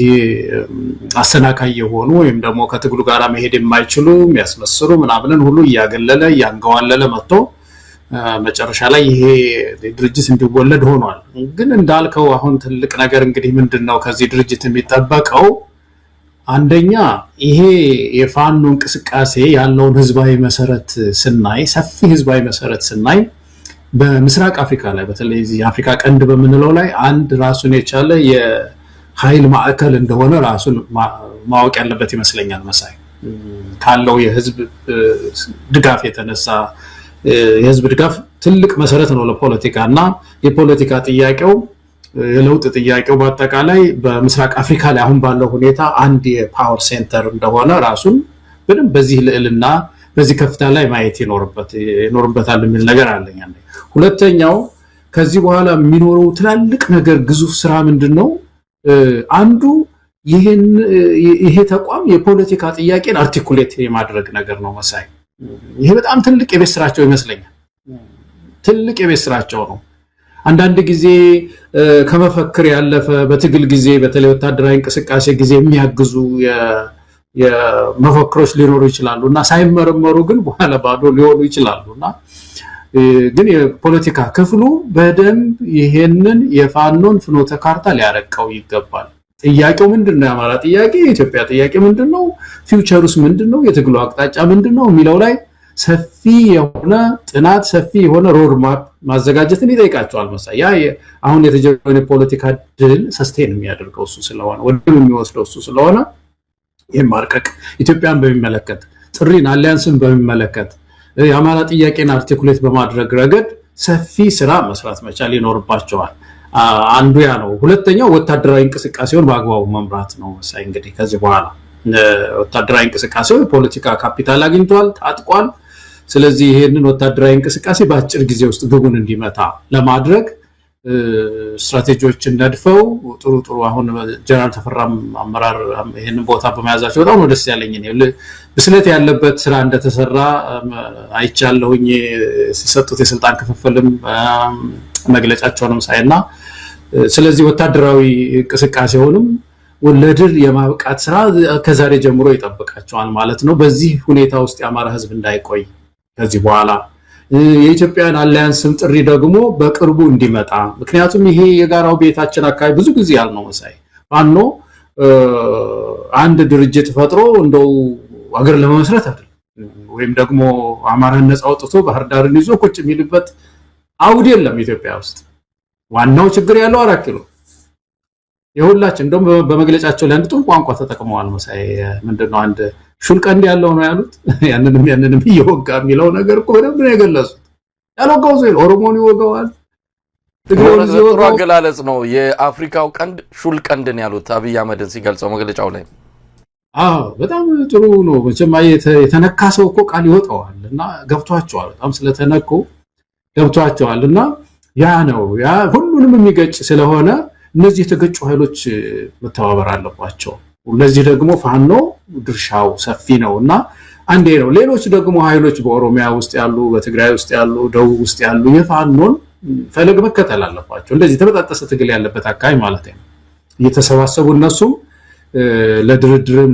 አሰናካይ የሆኑ ወይም ደግሞ ከትግሉ ጋር መሄድ የማይችሉ የሚያስመስሉ ምናምንን ሁሉ እያገለለ እያንገዋለለ መጥቶ መጨረሻ ላይ ይሄ ድርጅት እንዲወለድ ሆኗል። ግን እንዳልከው አሁን ትልቅ ነገር እንግዲህ ምንድነው ከዚህ ድርጅት የሚጠበቀው? አንደኛ ይሄ የፋኖ እንቅስቃሴ ያለውን ህዝባዊ መሰረት ስናይ፣ ሰፊ ህዝባዊ መሰረት ስናይ በምስራቅ አፍሪካ ላይ በተለይ እዚህ አፍሪካ ቀንድ በምንለው ላይ አንድ ራሱን የቻለ የኃይል ማዕከል እንደሆነ ራሱን ማወቅ ያለበት ይመስለኛል። መሳይ ካለው የህዝብ ድጋፍ የተነሳ የህዝብ ድጋፍ ትልቅ መሰረት ነው ለፖለቲካ እና የፖለቲካ ጥያቄው የለውጥ ጥያቄው በአጠቃላይ በምስራቅ አፍሪካ ላይ አሁን ባለው ሁኔታ አንድ የፓወር ሴንተር እንደሆነ ራሱን በደንብ በዚህ ልዕልና በዚህ ከፍታ ላይ ማየት ይኖርበታል የሚል ነገር አለኝ። ሁለተኛው ከዚህ በኋላ የሚኖረው ትላልቅ ነገር ግዙፍ ስራ ምንድነው? አንዱ ይሄ ተቋም የፖለቲካ ጥያቄን አርቲኩሌት የማድረግ ነገር ነው መሳይ። ይሄ በጣም ትልቅ የቤት ስራቸው ይመስለኛል። ትልቅ የቤት ስራቸው ነው። አንዳንድ ጊዜ ከመፈክር ያለፈ በትግል ጊዜ በተለይ ወታደራዊ እንቅስቃሴ ጊዜ የሚያግዙ የመፈክሮች ሊኖሩ ይችላሉና ሳይመረመሩ ግን በኋላ ባዶ ሊሆኑ ይችላሉና ግን የፖለቲካ ክፍሉ በደንብ ይሄንን የፋኖን ፍኖተ ካርታ ሊያረቀው ይገባል። ጥያቄው ምንድነው? የአማራ ጥያቄ፣ የኢትዮጵያ ጥያቄ ምንድነው? ፊውቸሩስ ምንድነው? የትግሉ አቅጣጫ ምንድነው? የሚለው ላይ ሰፊ የሆነ ጥናት ሰፊ የሆነ ሮድማፕ ማዘጋጀትን ይጠይቃቸዋል መሳይ። ያ አሁን የተጀመረው የፖለቲካ ድል ሰስቴን የሚያደርገው እሱ ስለሆነ ወደም የሚወስደው እሱ ስለሆነ ይሄን ማርቀቅ ኢትዮጵያን በሚመለከት ጥሪን አሊያንስን በሚመለከት የአማራ ጥያቄን አርቲኩሌት በማድረግ ረገድ ሰፊ ስራ መስራት መቻል ይኖርባቸዋል። አንዱ ያ ነው። ሁለተኛው ወታደራዊ እንቅስቃሴውን በአግባቡ መምራት ነው መሳይ። እንግዲህ ከዚህ በኋላ ወታደራዊ እንቅስቃሴው የፖለቲካ ካፒታል አግኝቷል፣ ታጥቋል። ስለዚህ ይሄንን ወታደራዊ እንቅስቃሴ በአጭር ጊዜ ውስጥ ግቡን እንዲመታ ለማድረግ ስትራቴጂዎችን ነድፈው ጥሩ አሁን ጀነራል ተፈራም አመራር ይሄንን ቦታ በመያዛቸው በጣም ነው ደስ ያለኝ። ብስለት ያለበት ስራ እንደተሰራ አይቻለሁኝ። ሲሰጡት የስልጣን ክፍፍልም መግለጫቸውንም ሳይና ስለዚህ ወታደራዊ እንቅስቃሴውንም ወለድር የማብቃት ስራ ከዛሬ ጀምሮ ይጠብቃቸዋል ማለት ነው። በዚህ ሁኔታ ውስጥ የአማራ ህዝብ እንዳይቆይ ከዚህ በኋላ የኢትዮጵያን አላያንስም ጥሪ ደግሞ በቅርቡ እንዲመጣ፣ ምክንያቱም ይሄ የጋራው ቤታችን አካባቢ ብዙ ጊዜ ያልነው መሳይ ፋኖ አንድ ድርጅት ፈጥሮ እንደው ሀገር ለመመስረት አይደል ወይም ደግሞ አማራን ነፃ አውጥቶ ባህር ዳርን ይዞ ቁጭ የሚልበት አውድ የለም ኢትዮጵያ ውስጥ። ዋናው ችግር ያለው 4 ኪሎ የሁላችን እንደውም በመግለጫቸው ላይ አንድ ጥሩ ቋንቋ ተጠቅመዋል መሳይ። ምንድነው አንድ ሹልቀንድ ያለው ነው ያሉት። ያንንም እየወጋ የሚለው ነገር እኮ በደንብ ነው የገለጹት። ያልወጋው ሰው ኦሮሞን ይወጋዋል፣ ጥሩ አገላለጽ ነው። የአፍሪካው ቀንድ ሹል ቀንድን ያሉት አብይ አህመድን ሲገልጸው መግለጫው ላይ በጣም ጥሩ ነው። መቼም የተነካ ሰው እኮ ቃል ይወጣዋል እና ገብቷቸዋል። በጣም ስለተነኩ ገብቷቸዋል እና ያ ነው ያ ሁሉንም የሚገጭ ስለሆነ እነዚህ የተገጩ ኃይሎች መተባበር አለባቸው። ለዚህ ደግሞ ፋኖ ድርሻው ሰፊ ነው እና አንዴ ነው። ሌሎች ደግሞ ኃይሎች በኦሮሚያ ውስጥ ያሉ፣ በትግራይ ውስጥ ያሉ፣ ደቡብ ውስጥ ያሉ የፋኖን ፈለግ መከተል አለባቸው። እንደዚህ ተበጣጠሰ ትግል ያለበት አካባቢ ማለት ነው። እየተሰባሰቡ እነሱም ለድርድርም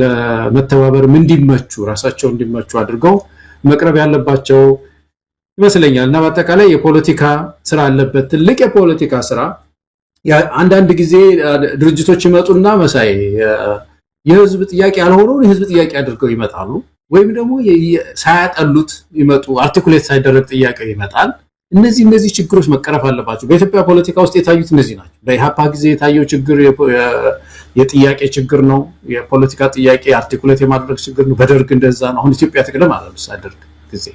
ለመተባበርም እንዲመቹ ራሳቸው እንዲመቹ አድርገው መቅረብ ያለባቸው ይመስለኛል እና በአጠቃላይ የፖለቲካ ስራ አለበት። ትልቅ የፖለቲካ ስራ አንዳንድ ጊዜ ድርጅቶች ይመጡና መሳይ የህዝብ ጥያቄ ያልሆነውን የህዝብ ጥያቄ አድርገው ይመጣሉ። ወይም ደግሞ ሳያጠሉት ይመጡ አርቲኩሌት ሳይደረግ ጥያቄ ይመጣል። እነዚህ ችግሮች መቀረፍ አለባቸው። በኢትዮጵያ ፖለቲካ ውስጥ የታዩት እነዚህ ናቸው። በኢሃፓ ጊዜ የታየው ችግር የጥያቄ ችግር ነው። የፖለቲካ ጥያቄ አርቲኩሌት የማድረግ ችግር ነው። በደርግ እንደዛ ነው። አሁን ኢትዮጵያ ትቅደም አለ ደርግ ጊዜ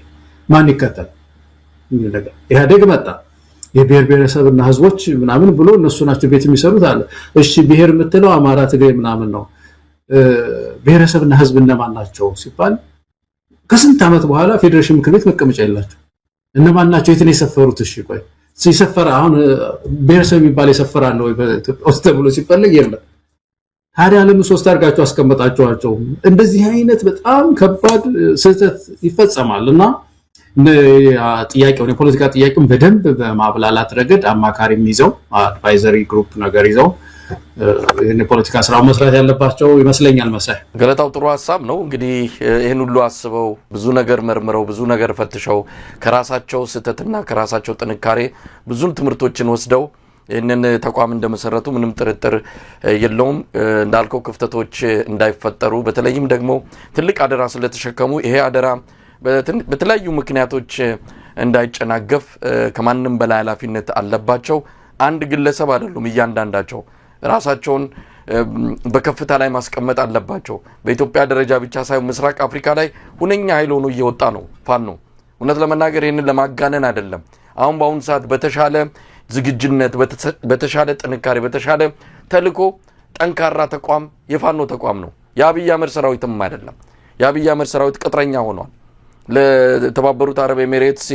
ማን ይከተል ነገር ኢህአዴግ መጣ። የብሔር ብሔረሰብና ህዝቦች ምናምን ብሎ እነሱ ናቸው ቤት የሚሰሩት አለ። እሺ ብሔር የምትለው አማራ፣ ትግሬ ምናምን ነው። ብሔረሰብና ህዝብ እነማን ናቸው ሲባል ከስንት ዓመት በኋላ ፌዴሬሽን ምክር ቤት መቀመጫ የላቸው። እነማን ናቸው? የት ነው የሰፈሩት? እሺ ቆይ ሲሰፈር አሁን ብሔረሰብ የሚባል የሰፈራል ወይ በኢትዮጵያ ውስጥ ተብሎ ሲፈልግ የለም። ታዲያ ለምን ሶስት አድርጋቸው አስቀመጣቸዋቸው? እንደዚህ አይነት በጣም ከባድ ስህተት ይፈጸማል እና ጥያቄውን የፖለቲካ ጥያቄውን በደንብ በማብላላት ረገድ አማካሪም ይዘው አድቫይዘሪ ግሩፕ ነገር ይዘው የፖለቲካ ስራው መስራት ያለባቸው ይመስለኛል። መሳይ ገለታው ጥሩ ሐሳብ ነው። እንግዲህ ይሄን ሁሉ አስበው ብዙ ነገር መርምረው ብዙ ነገር ፈትሸው ከራሳቸው ስህተትና ከራሳቸው ጥንካሬ ብዙ ትምህርቶችን ወስደው ይህንን ተቋም እንደመሰረቱ ምንም ጥርጥር የለውም። እንዳልከው ክፍተቶች እንዳይፈጠሩ በተለይም ደግሞ ትልቅ አደራ ስለተሸከሙ ይሄ አደራ በተለያዩ ምክንያቶች እንዳይጨናገፍ ከማንም በላይ ኃላፊነት አለባቸው። አንድ ግለሰብ አይደሉም። እያንዳንዳቸው ራሳቸውን በከፍታ ላይ ማስቀመጥ አለባቸው። በኢትዮጵያ ደረጃ ብቻ ሳይሆን ምስራቅ አፍሪካ ላይ ሁነኛ ኃይል ሆኖ እየወጣ ነው ፋኖ። እውነት ለመናገር ይህንን ለማጋነን አይደለም። አሁን በአሁኑ ሰዓት በተሻለ ዝግጅነት፣ በተሻለ ጥንካሬ፣ በተሻለ ተልዕኮ ጠንካራ ተቋም የፋኖ ተቋም ነው። የአብይ አህመድ ሰራዊትም አይደለም። የአብይ አህመድ ሰራዊት ቅጥረኛ ሆኗል። ለተባበሩት አረብ ኤሚሬትስ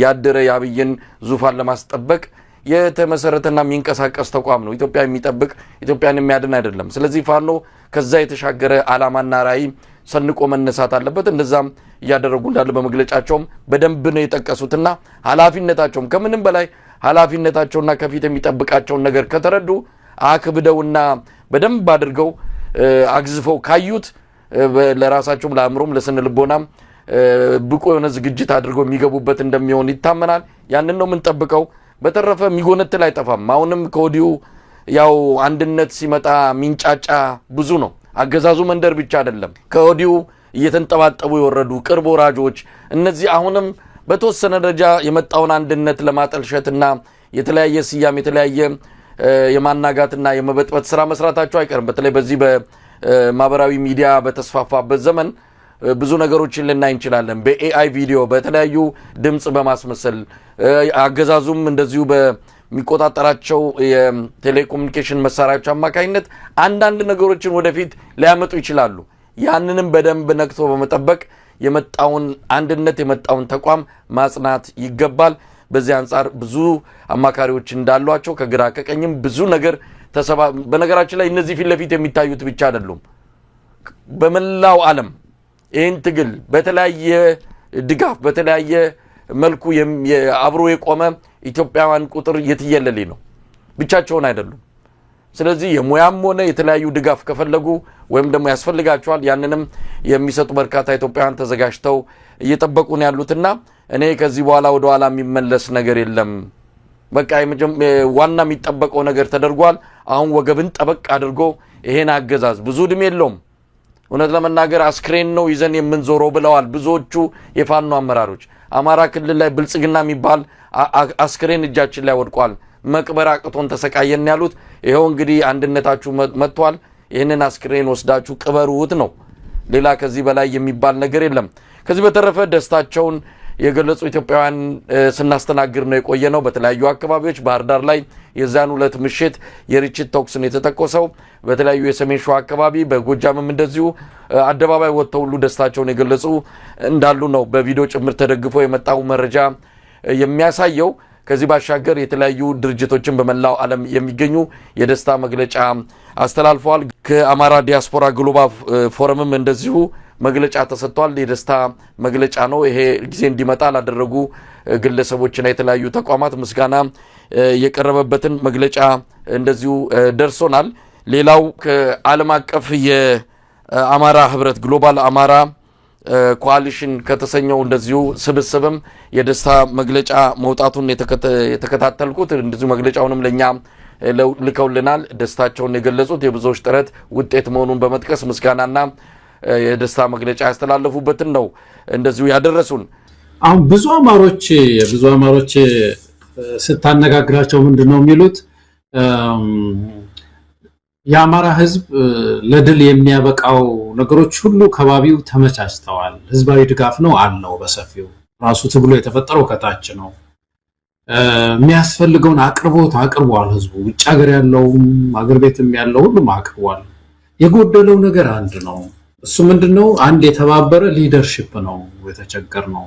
ያደረ የአብይን ዙፋን ለማስጠበቅ የተመሰረተና የሚንቀሳቀስ ተቋም ነው። ኢትዮጵያ የሚጠብቅ ኢትዮጵያን የሚያድን አይደለም። ስለዚህ ፋኖ ከዛ የተሻገረ ዓላማና ራዕይ ሰንቆ መነሳት አለበት። እንደዛም እያደረጉ እንዳለ በመግለጫቸውም በደንብ ነው የጠቀሱትና ኃላፊነታቸውም ከምንም በላይ ኃላፊነታቸውና ከፊት የሚጠብቃቸውን ነገር ከተረዱ አክብደውና በደንብ አድርገው አግዝፈው ካዩት ለራሳቸውም ለአእምሮም ለስነ ልቦናም ብቁ የሆነ ዝግጅት አድርገው የሚገቡበት እንደሚሆን ይታመናል። ያንን ነው የምንጠብቀው። በተረፈ የሚጎነትል አይጠፋም። አሁንም ከወዲሁ ያው አንድነት ሲመጣ ሚንጫጫ ብዙ ነው። አገዛዙ መንደር ብቻ አይደለም። ከወዲሁ እየተንጠባጠቡ የወረዱ ቅርብ ወራጆች እነዚህ አሁንም በተወሰነ ደረጃ የመጣውን አንድነት ለማጠልሸትና የተለያየ ስያሜ የተለያየ የማናጋትና የመበጥበጥ ስራ መስራታቸው አይቀርም። በተለይ በዚህ በማህበራዊ ሚዲያ በተስፋፋበት ዘመን ብዙ ነገሮችን ልናይ እንችላለን። በኤአይ ቪዲዮ በተለያዩ ድምጽ በማስመሰል አገዛዙም እንደዚሁ በሚቆጣጠራቸው የቴሌኮሙኒኬሽን መሳሪያዎች አማካኝነት አንዳንድ ነገሮችን ወደፊት ሊያመጡ ይችላሉ። ያንንም በደንብ ነቅቶ በመጠበቅ የመጣውን አንድነት የመጣውን ተቋም ማጽናት ይገባል። በዚህ አንጻር ብዙ አማካሪዎች እንዳሏቸው ከግራ ከቀኝም ብዙ ነገር በነገራችን ላይ እነዚህ ፊት ለፊት የሚታዩት ብቻ አይደሉም። በመላው ዓለም ይህን ትግል በተለያየ ድጋፍ በተለያየ መልኩ አብሮ የቆመ ኢትዮጵያውያን ቁጥር የትየለሌ ነው። ብቻቸውን አይደሉም። ስለዚህ የሙያም ሆነ የተለያዩ ድጋፍ ከፈለጉ ወይም ደግሞ ያስፈልጋቸዋል ያንንም የሚሰጡ በርካታ ኢትዮጵያውያን ተዘጋጅተው እየጠበቁ ነው ያሉትና እኔ ከዚህ በኋላ ወደ ኋላ የሚመለስ ነገር የለም። በቃ ዋና የሚጠበቀው ነገር ተደርጓል። አሁን ወገብን ጠበቅ አድርጎ ይሄን አገዛዝ ብዙ እድሜ የለውም። እውነት ለመናገር አስክሬን ነው ይዘን የምንዞረው ብለዋል ብዙዎቹ የፋኖ አመራሮች። አማራ ክልል ላይ ብልጽግና የሚባል አስክሬን እጃችን ላይ ወድቋል። መቅበር አቅቶን ተሰቃየን ያሉት ይሄው እንግዲህ አንድነታችሁ መጥቷል። ይህንን አስክሬን ወስዳችሁ ቅበሩት ነው። ሌላ ከዚህ በላይ የሚባል ነገር የለም። ከዚህ በተረፈ ደስታቸውን የገለጹ ኢትዮጵያውያን ስናስተናግድ ነው የቆየነው። በተለያዩ አካባቢዎች ባህር ዳር ላይ የዛን ሁለት ምሽት የርችት ተኩስን የተተኮሰው፣ በተለያዩ የሰሜን ሸዋ አካባቢ በጎጃምም እንደዚሁ አደባባይ ወጥተው ሁሉ ደስታቸውን የገለጹ እንዳሉ ነው በቪዲዮ ጭምር ተደግፎ የመጣው መረጃ የሚያሳየው። ከዚህ ባሻገር የተለያዩ ድርጅቶችን በመላው ዓለም የሚገኙ የደስታ መግለጫ አስተላልፈዋል። ከአማራ ዲያስፖራ ግሎባል ፎረምም እንደዚሁ መግለጫ ተሰጥቷል። የደስታ መግለጫ ነው። ይሄ ጊዜ እንዲመጣ ላደረጉ ግለሰቦችና የተለያዩ ተቋማት ምስጋና የቀረበበትን መግለጫ እንደዚሁ ደርሶናል። ሌላው ከዓለም አቀፍ የአማራ ህብረት ግሎባል አማራ ኮአሊሽን ከተሰኘው እንደዚሁ ስብስብም የደስታ መግለጫ መውጣቱን የተከታተልኩት እንደዚሁ መግለጫውንም ለኛ ልከውልናል። ደስታቸውን የገለጹት የብዙዎች ጥረት ውጤት መሆኑን በመጥቀስ ምስጋናና የደስታ መግለጫ ያስተላለፉበትን ነው እንደዚሁ ያደረሱን። አሁን ብዙ አማሮች ስታነጋግራቸው ምንድነው የሚሉት? የአማራ ህዝብ ለድል የሚያበቃው ነገሮች ሁሉ ከባቢው ተመቻችተዋል። ህዝባዊ ድጋፍ ነው አለው በሰፊው። ራሱ ትግሉ የተፈጠረው ከታች ነው። የሚያስፈልገውን አቅርቦት አቅርቧል። ህዝቡ ውጭ ሀገር ያለውም አገር ቤትም ያለው ሁሉም አቅርቧል። የጎደለው ነገር አንድ ነው። እሱ ምንድነው? አንድ የተባበረ ሊደርሺፕ ነው የተቸገር ነው።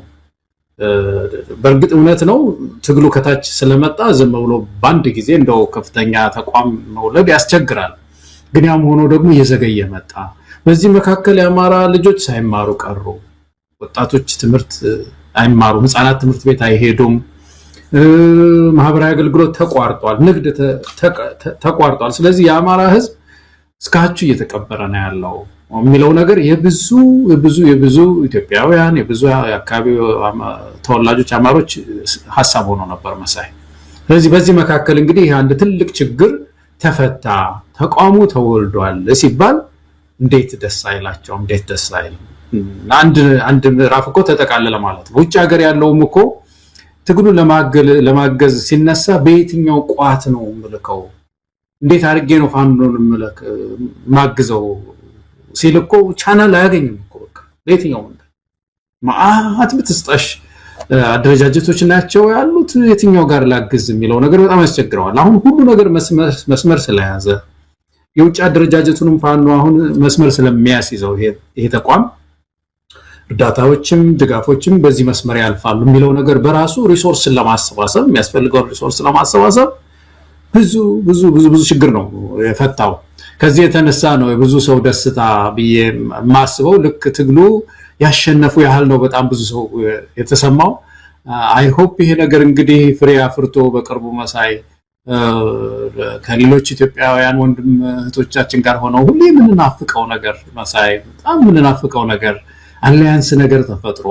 በእርግጥ እውነት ነው ትግሉ ከታች ስለመጣ ዝም ብሎ በአንድ ጊዜ እንደው ከፍተኛ ተቋም መውለድ ያስቸግራል። ግን ያም ሆኖ ደግሞ እየዘገየ መጣ። በዚህ መካከል የአማራ ልጆች ሳይማሩ ቀሩ። ወጣቶች ትምህርት አይማሩም፣ ህፃናት ትምህርት ቤት አይሄዱም። ማህበራዊ አገልግሎት ተቋርጧል፣ ንግድ ተቋርጧል። ስለዚህ የአማራ ህዝብ እስካችሁ እየተቀበረ ነው ያለው የሚለው ነገር የብዙ ኢትዮጵያውያን የብዙ የአካባቢ ተወላጆች አማሮች ሀሳብ ሆኖ ነበር መሳይ። ስለዚህ በዚህ መካከል እንግዲህ አንድ ትልቅ ችግር ተፈታ፣ ተቋሙ ተወልዷል ሲባል እንዴት ደስ አይላቸው? እንዴት ደስ አይልም? አንድ ምዕራፍ እኮ ተጠቃለለ ማለት ነው። ውጭ ሀገር ያለውም እኮ ትግሉን ለማገዝ ሲነሳ በየትኛው ቋት ነው ምልከው? እንዴት አድርጌ ነው ፋኖን ማግዘው ሲል እኮ ቻናል አያገኝም እኮ። በቃ በየትኛው ማአት ብትስጣሽ አደረጃጀቶች ናቸው ያሉት፣ የትኛው ጋር ላግዝ የሚለው ነገር በጣም ያስቸግረዋል። አሁን ሁሉ ነገር መስመር ስለያዘ የውጭ አደረጃጀቱንም ፋኖ አሁን መስመር ስለሚያስይዘው ይሄ ተቋም እርዳታዎችም ድጋፎችም በዚህ መስመር ያልፋሉ የሚለው ነገር በራሱ ሪሶርስን ለማሰባሰብ የሚያስፈልገው ሪሶርስ ለማሰባሰብ ብዙ ችግር ነው የፈታው። ከዚህ የተነሳ ነው የብዙ ሰው ደስታ ብዬ የማስበው። ልክ ትግሉ ያሸነፉ ያህል ነው በጣም ብዙ ሰው የተሰማው። አይ ሆፕ ይሄ ነገር እንግዲህ ፍሬ አፍርቶ በቅርቡ መሳይ ከሌሎች ኢትዮጵያውያን ወንድም እህቶቻችን ጋር ሆነው ሁሌ የምንናፍቀው ነገር መሳይ በጣም የምንናፍቀው ነገር አሊያንስ ነገር ተፈጥሮ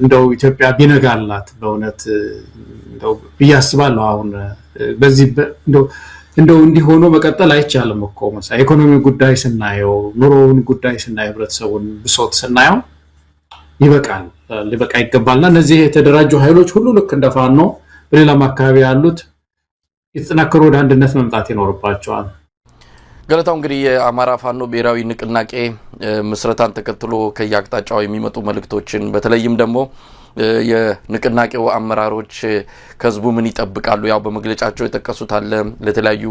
እንደው ኢትዮጵያ ቢነጋላት በእውነት እንደው ብያስባለሁ። አሁን በዚህ እንደው እንዲሆኑ መቀጠል አይቻልም እኮ መሳይ። ኢኮኖሚ ጉዳይ ስናየው፣ ኑሮውን ጉዳይ ስናየው፣ ህብረተሰቡን ብሶት ስናየው ሊበቃ ይገባልና እነዚህ የተደራጁ ኃይሎች ሁሉ ልክ እንደፋኖ በሌላም አካባቢ ያሉት የተጠናከሩ ወደ አንድነት መምጣት ይኖርባቸዋል። ገለታው እንግዲህ የአማራ ፋኖ ብሔራዊ ንቅናቄ ምስረታን ተከትሎ ከያቅጣጫው የሚመጡ መልእክቶችን በተለይም ደግሞ የንቅናቄው አመራሮች ከህዝቡ ምን ይጠብቃሉ? ያው በመግለጫቸው የጠቀሱት አለ፣ ለተለያዩ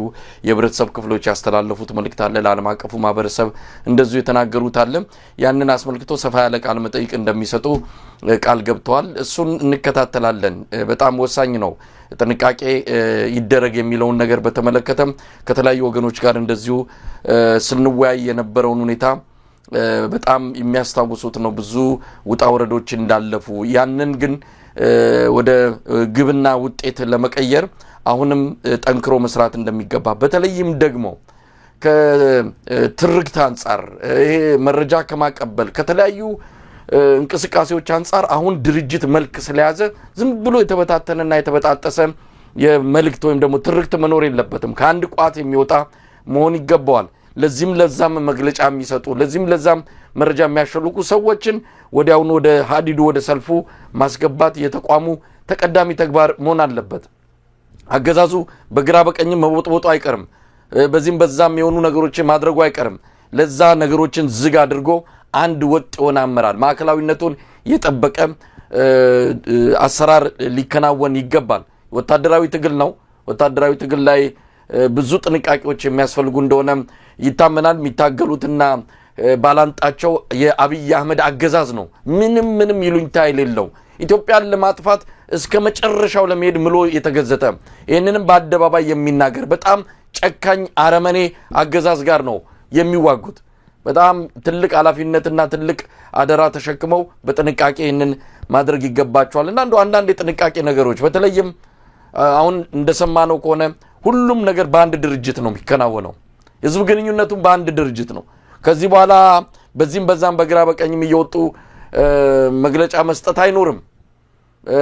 የህብረተሰብ ክፍሎች ያስተላለፉት መልእክት አለ፣ ለዓለም አቀፉ ማህበረሰብ እንደዚሁ የተናገሩት አለ። ያንን አስመልክቶ ሰፋ ያለ ቃለ መጠይቅ እንደሚሰጡ ቃል ገብተዋል። እሱን እንከታተላለን። በጣም ወሳኝ ነው። ጥንቃቄ ይደረግ የሚለውን ነገር በተመለከተም ከተለያዩ ወገኖች ጋር እንደዚሁ ስንወያይ የነበረውን ሁኔታ በጣም የሚያስታውሱት ነው። ብዙ ውጣ ወረዶች እንዳለፉ ያንን ግን ወደ ግብና ውጤት ለመቀየር አሁንም ጠንክሮ መስራት እንደሚገባ በተለይም ደግሞ ከትርክት አንጻር ይሄ መረጃ ከማቀበል ከተለያዩ እንቅስቃሴዎች አንጻር አሁን ድርጅት መልክ ስለያዘ ዝም ብሎ የተበታተነና የተበጣጠሰ የመልእክት ወይም ደግሞ ትርክት መኖር የለበትም። ከአንድ ቋት የሚወጣ መሆን ይገባዋል። ለዚህም ለዛም መግለጫ የሚሰጡ ለዚህም ለዛም መረጃ የሚያሸልቁ ሰዎችን ወዲያውኑ ወደ ሀዲዱ ወደ ሰልፉ ማስገባት የተቋሙ ተቀዳሚ ተግባር መሆን አለበት። አገዛዙ በግራ በቀኝም መቦጥቦጡ አይቀርም። በዚህም በዛም የሆኑ ነገሮችን ማድረጉ አይቀርም። ለዛ ነገሮችን ዝግ አድርጎ አንድ ወጥ የሆነ አመራር ማዕከላዊነቱን የጠበቀ አሰራር ሊከናወን ይገባል። ወታደራዊ ትግል ነው። ወታደራዊ ትግል ላይ ብዙ ጥንቃቄዎች የሚያስፈልጉ እንደሆነ ይታመናል። የሚታገሉትና ባላንጣቸው የአብይ አህመድ አገዛዝ ነው። ምንም ይሉኝታ የሌለው ኢትዮጵያን ለማጥፋት እስከ መጨረሻው ለመሄድ ምሎ የተገዘተ ይህንንም በአደባባይ የሚናገር በጣም ጨካኝ አረመኔ አገዛዝ ጋር ነው የሚዋጉት። በጣም ትልቅ ኃላፊነትና ትልቅ አደራ ተሸክመው በጥንቃቄ ይህንን ማድረግ ይገባቸዋል። እና አንዳንድ የጥንቃቄ ነገሮች በተለይም አሁን እንደሰማነው ከሆነ ሁሉም ነገር በአንድ ድርጅት ነው የሚከናወነው። ህዝብ ግንኙነቱም በአንድ ድርጅት ነው። ከዚህ በኋላ በዚህም በዛም በግራ በቀኝም እየወጡ መግለጫ መስጠት አይኖርም።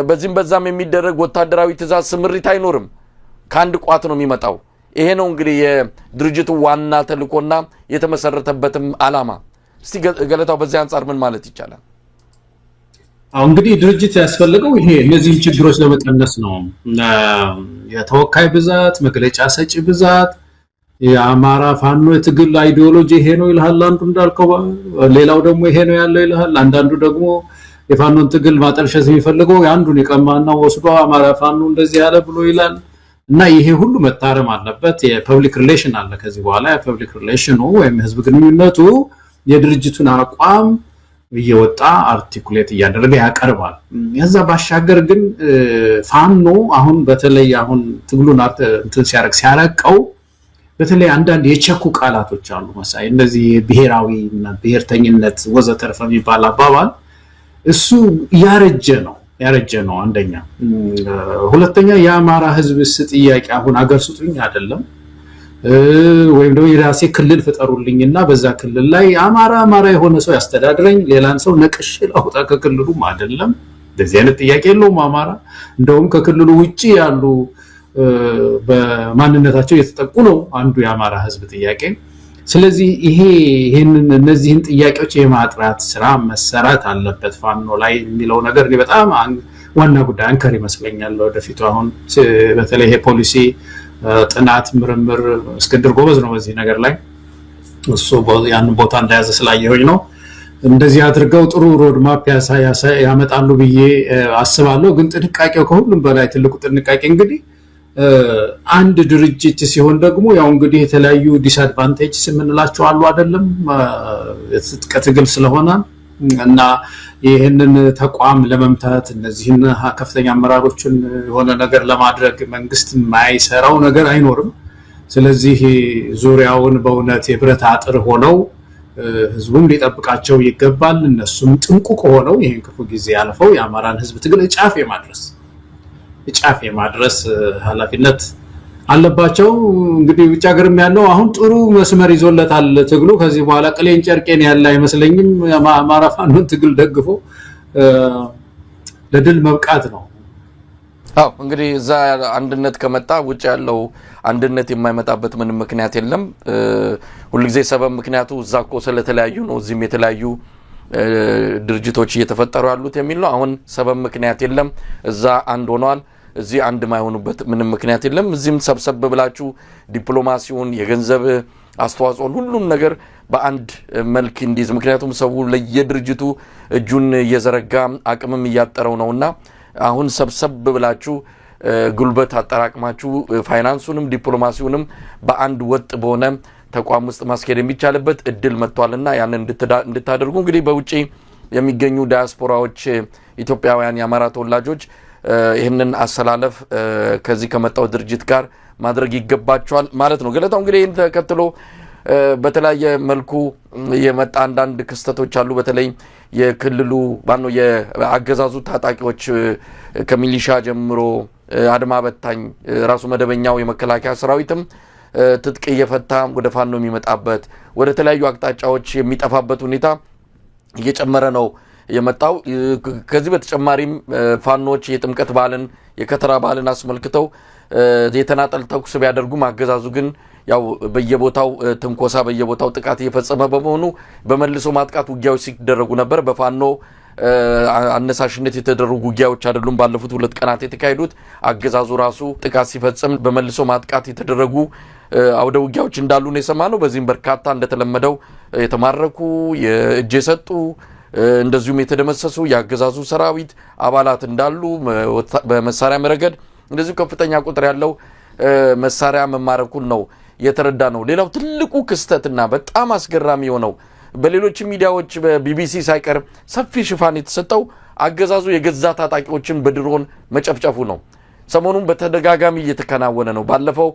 በዚህም በዛም የሚደረግ ወታደራዊ ትእዛዝ ስምሪት አይኖርም። ከአንድ ቋት ነው የሚመጣው። ይሄ ነው እንግዲህ የድርጅቱ ዋና ተልእኮና የተመሰረተበትም ዓላማ። እስቲ ገለታው በዚህ አንጻር ምን ማለት ይቻላል? እንግዲህ ድርጅት ያስፈልገው ይሄ እነዚህ ችግሮች ለመቀነስ ነው። የተወካይ ብዛት፣ መግለጫ ሰጪ ብዛት፣ የአማራ ፋኖ የትግል አይዲዮሎጂ ይሄ ነው ይልሃል አንዱ እንዳልከው፣ ሌላው ደግሞ ይሄ ነው ያለው ይልሃል። አንዳንዱ ደግሞ የፋኖን ትግል ማጠልሸት የሚፈልገው አንዱን ይቀማና ወስዶ አማራ ፋኖ እንደዚህ ያለ ብሎ ይላል። እና ይሄ ሁሉ መታረም አለበት። የፐብሊክ ሪሌሽን አለ። ከዚህ በኋላ የፐብሊክ ሪሌሽኑ ወይም ህዝብ ግንኙነቱ የድርጅቱን አቋም እየወጣ አርቲኩሌት እያደረገ ያቀርባል። ያዛ ባሻገር ግን ፋኖ አሁን በተለይ አሁን ትግሉን እንትን ሲያረቀው በተለይ አንዳንድ የቸኩ ቃላቶች አሉ መሳይ እንደዚህ ብሔራዊ እና ብሔርተኝነት ወዘተርፈ የሚባል አባባል እሱ ያረጀ ነው አንደኛ። ሁለተኛ የአማራ ህዝብስ ጥያቄ አሁን አገር ስጡኝ አይደለም ወይም ደግሞ የራሴ ክልል ፍጠሩልኝና በዛ ክልል ላይ አማራ የሆነ ሰው ያስተዳድረኝ ሌላን ሰው ነቅሼ ላውጣ ከክልሉም አይደለም። እንደዚህ አይነት ጥያቄ የለውም አማራ። እንደውም ከክልሉ ውጪ ያሉ በማንነታቸው የተጠቁ ነው አንዱ የአማራ ህዝብ ጥያቄ። ስለዚህ ይሄንን እነዚህን ጥያቄዎች የማጥራት ስራ መሰራት አለበት ፋኖ ላይ የሚለው ነገር እኔ በጣም ዋና ጉዳይ አንከር ይመስለኛል ወደፊቱ። አሁን በተለይ ይሄ ፖሊሲ ጥናት ምርምር እስክንድር ጎበዝ ነው በዚህ ነገር ላይ እሱ ያንን ቦታ እንደያዘ ስላየሁኝ ነው። እንደዚህ አድርገው ጥሩ ሮድ ማፕ ያመጣሉ ብዬ አስባለሁ። ግን ጥንቃቄው ከሁሉም በላይ ትልቁ ጥንቃቄ እንግዲህ አንድ ድርጅት ሲሆን ደግሞ ያው እንግዲህ የተለያዩ ዲስአድቫንቴጅስ የምንላቸው አሉ አይደለም ትግል ስለሆነ እና ይሄንን ተቋም ለመምታት እነዚህን ከፍተኛ አመራሮችን የሆነ ነገር ለማድረግ መንግስት የማይሰራው ነገር አይኖርም። ስለዚህ ዙሪያውን በእውነት የብረት አጥር ሆነው ህዝቡም ሊጠብቃቸው ይገባል። እነሱም ጥንቁቅ ሆነው ይሄን ክፉ ጊዜ ያልፈው የአማራን ህዝብ ትግል ጫፍ የማድረስ ኃላፊነት አለባቸው። እንግዲህ ውጭ ሀገርም ያለው አሁን ጥሩ መስመር ይዞለታል ትግሉ። ከዚህ በኋላ ቅሌን ጨርቄን ያለ አይመስለኝም። አማራ ፋኖን ትግል ደግፎ ለድል መብቃት ነው። እንግዲህ እዛ አንድነት ከመጣ ውጭ ያለው አንድነት የማይመጣበት ምንም ምክንያት የለም። ሁልጊዜ ሰበብ ምክንያቱ እዛ እኮ ስለተለያዩ ነው እዚህም የተለያዩ ድርጅቶች እየተፈጠሩ ያሉት የሚል ነው። አሁን ሰበብ ምክንያት የለም። እዛ አንድ ሆኗል። እዚህ አንድ ማይሆኑበት ምንም ምክንያት የለም። እዚህም ሰብሰብ ብላችሁ ዲፕሎማሲውን የገንዘብ አስተዋጽኦን ሁሉም ነገር በአንድ መልክ እንዲይዝ፣ ምክንያቱም ሰው ለየድርጅቱ እጁን እየዘረጋ አቅምም እያጠረው ነውና አሁን ሰብሰብ ብላችሁ ጉልበት አጠራቅማችሁ ፋይናንሱንም ዲፕሎማሲውንም በአንድ ወጥ በሆነ ተቋም ውስጥ ማስኬድ የሚቻልበት እድል መጥቷልና ያንን እንድታደርጉ እንግዲህ በውጪ የሚገኙ ዳያስፖራዎች ኢትዮጵያውያን የአማራ ተወላጆች ይህንን አሰላለፍ ከዚህ ከመጣው ድርጅት ጋር ማድረግ ይገባቸዋል ማለት ነው። ገለታው እንግዲህ ይህን ተከትሎ በተለያየ መልኩ የመጣ አንዳንድ ክስተቶች አሉ። በተለይ የክልሉ የአገዛዙ ታጣቂዎች ከሚሊሻ ጀምሮ አድማ በታኝ ራሱ መደበኛው የመከላከያ ሰራዊትም ትጥቅ እየፈታ ወደ ፋኖ የሚመጣበት ወደ ተለያዩ አቅጣጫዎች የሚጠፋበት ሁኔታ እየጨመረ ነው የመጣው። ከዚህ በተጨማሪም ፋኖች የጥምቀት በዓልን የከተራ በዓልን አስመልክተው የተናጠል ተኩስ ቢያደርጉም አገዛዙ ግን ያው በየቦታው ትንኮሳ በየቦታው ጥቃት እየፈጸመ በመሆኑ በመልሶ ማጥቃት ውጊያዎች ሲደረጉ ነበር። በፋኖ አነሳሽነት የተደረጉ ውጊያዎች አይደሉም ባለፉት 2 ቀናት የተካሄዱት። አገዛዙ ራሱ ጥቃት ሲፈጽም በመልሶ ማጥቃት የተደረጉ አውደ ውጊያዎች እንዳሉ ነው የሰማነው። በዚህም በርካታ እንደተለመደው የተማረኩ የእጅ የሰጡ እንደዚሁም የተደመሰሱ ያገዛዙ ሰራዊት አባላት እንዳሉ በመሳሪያ ረገድ እንደዚሁ ከፍተኛ ቁጥር ያለው መሳሪያ መማረኩን ነው የተረዳ ነው። ሌላው ትልቁ ክስተትና በጣም አስገራሚ የሆነው በሌሎች ሚዲያዎች በቢቢሲ ሳይቀር ሰፊ ሽፋን የተሰጠው አገዛዙ የገዛ ታጣቂዎችን በድሮን መጨፍጨፉ ነው። ሰሞኑን በተደጋጋሚ እየተከናወነ ነው። ባለፈው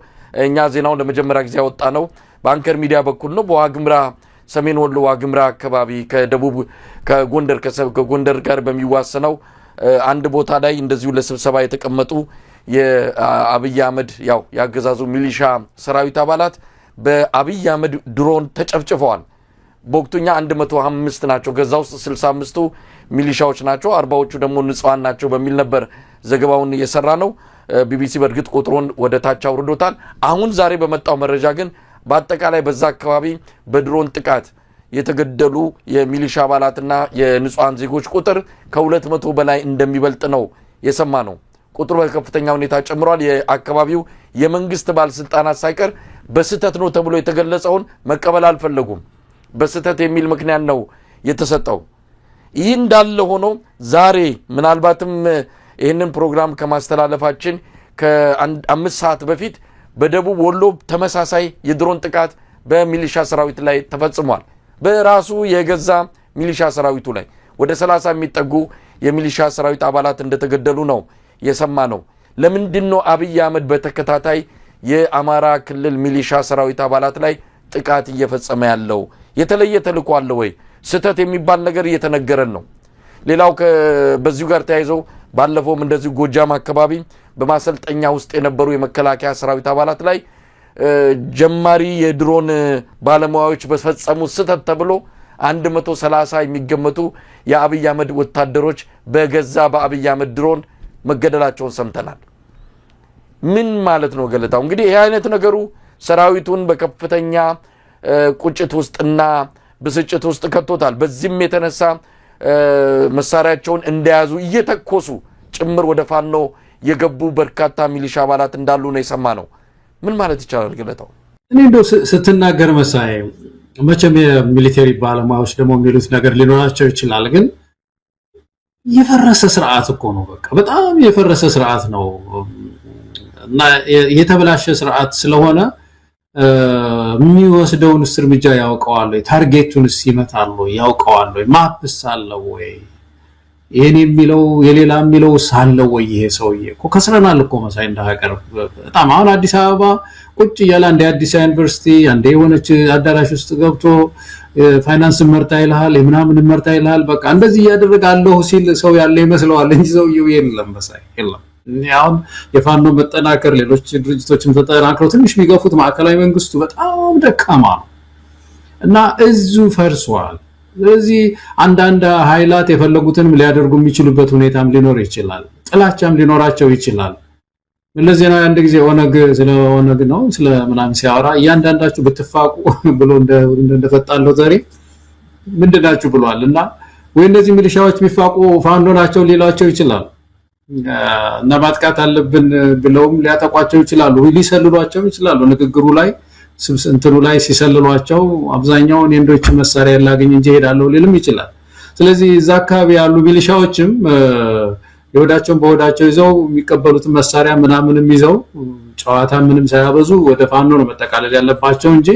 እኛ ዜናውን ለመጀመሪያ ጊዜ ያወጣ ነው በአንከር ሚዲያ በኩል ነው። በዋግምራ ሰሜን ወሎ ዋግምራ አካባቢ ከደቡብ ከጎንደር ጋር በሚዋሰነው አንድ ቦታ ላይ እንደዚሁ ለስብሰባ የተቀመጡ የአብይ አህመድ ያገዛዙ ሚሊሻ ሰራዊት አባላት በአብይ አህመድ ድሮን ተጨፍጭፈዋል። በወቅቱኛ 105 ናቸው። ከዛ ውስጥ 65ቱ ሚሊሻዎች ናቸው፣ 40ዎቹ ደግሞ ንጹሃን ናቸው በሚል ነበር ዘገባውን እየሰራ ነው። ቢቢሲ በእርግጥ ቁጥሩን ወደ ታች አውርዶታል። አሁን ዛሬ በመጣው መረጃ ግን በአጠቃላይ በዛ አካባቢ በድሮን ጥቃት የተገደሉ የሚሊሻ አባላትና የንጹሃን ዜጎች ቁጥር ከ200 በላይ እንደሚበልጥ ነው የሰማ ነው። ቁጥሩ በከፍተኛ ሁኔታ ጨምሯል። የአካባቢው የመንግስት ባለስልጣናት ሳይቀር በስህተት ነው ተብሎ የተገለጸውን መቀበል አልፈለጉም። በስህተት የሚል ምክንያት ነው የተሰጠው። ይህ እንዳለ ሆኖ ዛሬ ምናልባትም ይህንን ፕሮግራም ከማስተላለፋችን ከ5 ሰዓት በፊት በደቡብ ወሎ ተመሳሳይ የድሮን ጥቃት በሚሊሻ ሰራዊት ላይ ተፈጽሟል። በራሱ የገዛ ሚሊሻ ሰራዊቱ ላይ ወደ 30 የሚጠጉ የሚሊሻ ሰራዊት አባላት እንደተገደሉ ነው የሰማ ነው። ለምንድነው አብይ አህመድ በተከታታይ የአማራ ክልል ሚሊሻ ሰራዊት አባላት ላይ ጥቃት እየፈጸመ ያለው? የተለየ ተልዕኮ አለ ወይ? ስህተት የሚባል ነገር እየተነገረን ነው። ሌላው በዚሁ ጋር ተያይዘው ባለፈውም እንደዚሁ ጎጃም አካባቢ በማሰልጠኛ ውስጥ የነበሩ የመከላከያ ሰራዊት አባላት ላይ ጀማሪ የድሮን ባለሙያዎች በፈጸሙት ስህተት ተብሎ 130 የሚገመቱ የአብይ አህመድ ወታደሮች በገዛ በአብይ አህመድ ድሮን መገደላቸውን ሰምተናል። ምን ማለት ነው ገለታው? እንግዲህ ይሄ አይነት ነገሩ ሰራዊቱን በከፍተኛ ቁጭት ውስጥና ብስጭት ውስጥ ከቶታል። በዚህም የተነሳ መሳሪያቸውን እንደያዙ እየተኮሱ ጭምር ወደ ፋኖ የገቡ በርካታ ሚሊሻ አባላት እንዳሉ ነው የሰማ ነው። ምን ማለት ይቻላል ገለታው? እኔ እንደው ስትናገር መሳይ መቼም የሚሊተሪ ባለሙያዎች ደግሞ የሚሉት ነገር ሊኖራቸው ይችላል፣ ግን የፈረሰ ስርዓት እኮ ነው። በቃ በጣም የፈረሰ ስርዓት ነው እና የተበላሸ ስርዓት ስለሆነ የሚወስደውን እርምጃ ያውቀዋል ወይ? ታርጌቱንስ ይመታል ወይ? ያውቀዋል ወይ? ማፕስ አለው ወይ? ይሄን የሚለው የሌላ የሚለው ሳለው ወይ? ይሄ ሰውዬ እኮ ከስረናል እኮ መሳይ እንዳቀር በጣም አሁን አዲስ አበባ ቁጭ ያለ አንድ አዲስ ዩኒቨርሲቲ አንድ የሆነች አዳራሽ ውስጥ ገብቶ ፋይናንስ መርታ ይልሃል የምናምን መርታ ይልሃል። በቃ እንደዚህ ያደረጋለሁ ሲል ሰው ያለ ይመስለዋል እንጂ ሰውዬው የለም መሳይ የለም። አሁን የፋኖ መጠናከር ሌሎች ድርጅቶችም ተጠናክረው ትንሽ የሚገፉት ማዕከላዊ መንግስቱ በጣም ደካማ ነው እና እዙ ፈርሷል። ስለዚህ አንዳንድ ኃይላት የፈለጉትንም ሊያደርጉ የሚችሉበት ሁኔታም ሊኖር ይችላል። ጥላቻም ሊኖራቸው ይችላል። ለዚህ ነው አንድ ጊዜ ኦነግ ነው ስለ ምናምን ሲያወራ እያንዳንዳችሁ ብትፋቁ ብሎ እንደፈጣለው ዛሬ ምንድናችሁ ብሏል እና ወይ እነዚህ ሚሊሻዎች የሚፋቁ ፋኖ ናቸው ሊሏቸው ይችላል እና ማጥቃት አለብን ብለውም ሊያጠቋቸው ይችላሉ፣ ሊሰልሏቸው ይችላሉ። ንግግሩ ላይ እንትኑ ላይ ሲሰልሏቸው አብዛኛውን የእንዶች መሳሪያ ያላገኝ እንጂ ሄዳለው ሊልም ይችላል። ስለዚህ እዛ አካባቢ ያሉ ሚሊሻዎችም የወዳቸውን በወዳቸው ይዘው የሚቀበሉት መሳሪያ ምናምንም ይዘው ጨዋታ ምንም ሳያበዙ ወደ ፋኖ ነው መጠቃለል ያለባቸው እንጂ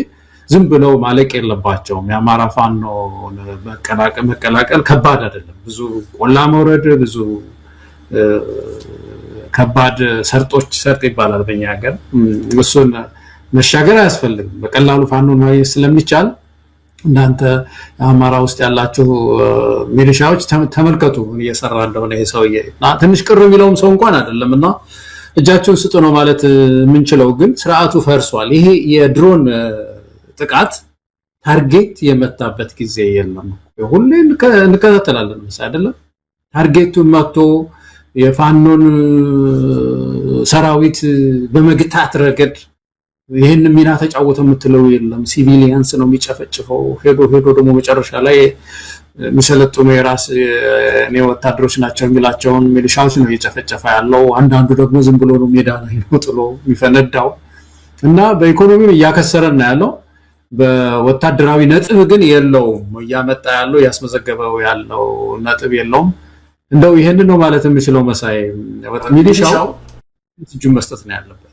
ዝም ብለው ማለቅ የለባቸውም። የአማራ ፋኖ መቀላቀል ከባድ አይደለም። ብዙ ቆላ መውረድ ብዙ ከባድ ሰርጥ ይባላል በእኛ ሀገር። እሱን መሻገር አያስፈልግም። በቀላሉ ፋኖን ማግኘት ስለሚቻል እናንተ አማራ ውስጥ ያላችሁ ሚሊሻዎች ተመልከቱ እየሰራ እንደሆነ ይሄ ሰውዬ ትንሽ ቅር የሚለውም ሰው እንኳን አይደለምና እጃቸውን ስጡ ነው ማለት የምንችለው። ግን ስርዓቱ ፈርሷል። ይሄ የድሮን ጥቃት ታርጌት የመታበት ጊዜ የለም። ሁሌ እንከታተላለን መሰለኝ አይደለም። ታርጌቱን መጥቶ የፋኖን ሰራዊት በመግታት ረገድ ይሄን ሚና ተጫወተው የምትለው የለም። ሲቪሊያንስ ነው የሚጨፈጭፈው። ሄዶ ደግሞ መጨረሻ ላይ የሚሰለጥኑ የራስ ወታደሮች ናቸው የሚላቸውን ሚሊሻዎች ነው እየጨፈጨፈ ያለው። አንዳንዱ ደግሞ ዝም ብሎ ነው ሜዳ ላይ ነው ጥሎ የሚፈነዳው እና በኢኮኖሚም እያከሰረና ያለው በወታደራዊ ነጥብ ግን የለውም ያመጣ ያለው ያስመዘገበው ያለው ነጥብ የለውም እንደው ይሄንን ነው ማለት የምችለው መሳይ ሚሊሻው እጁን መስጠት ነው ያለበት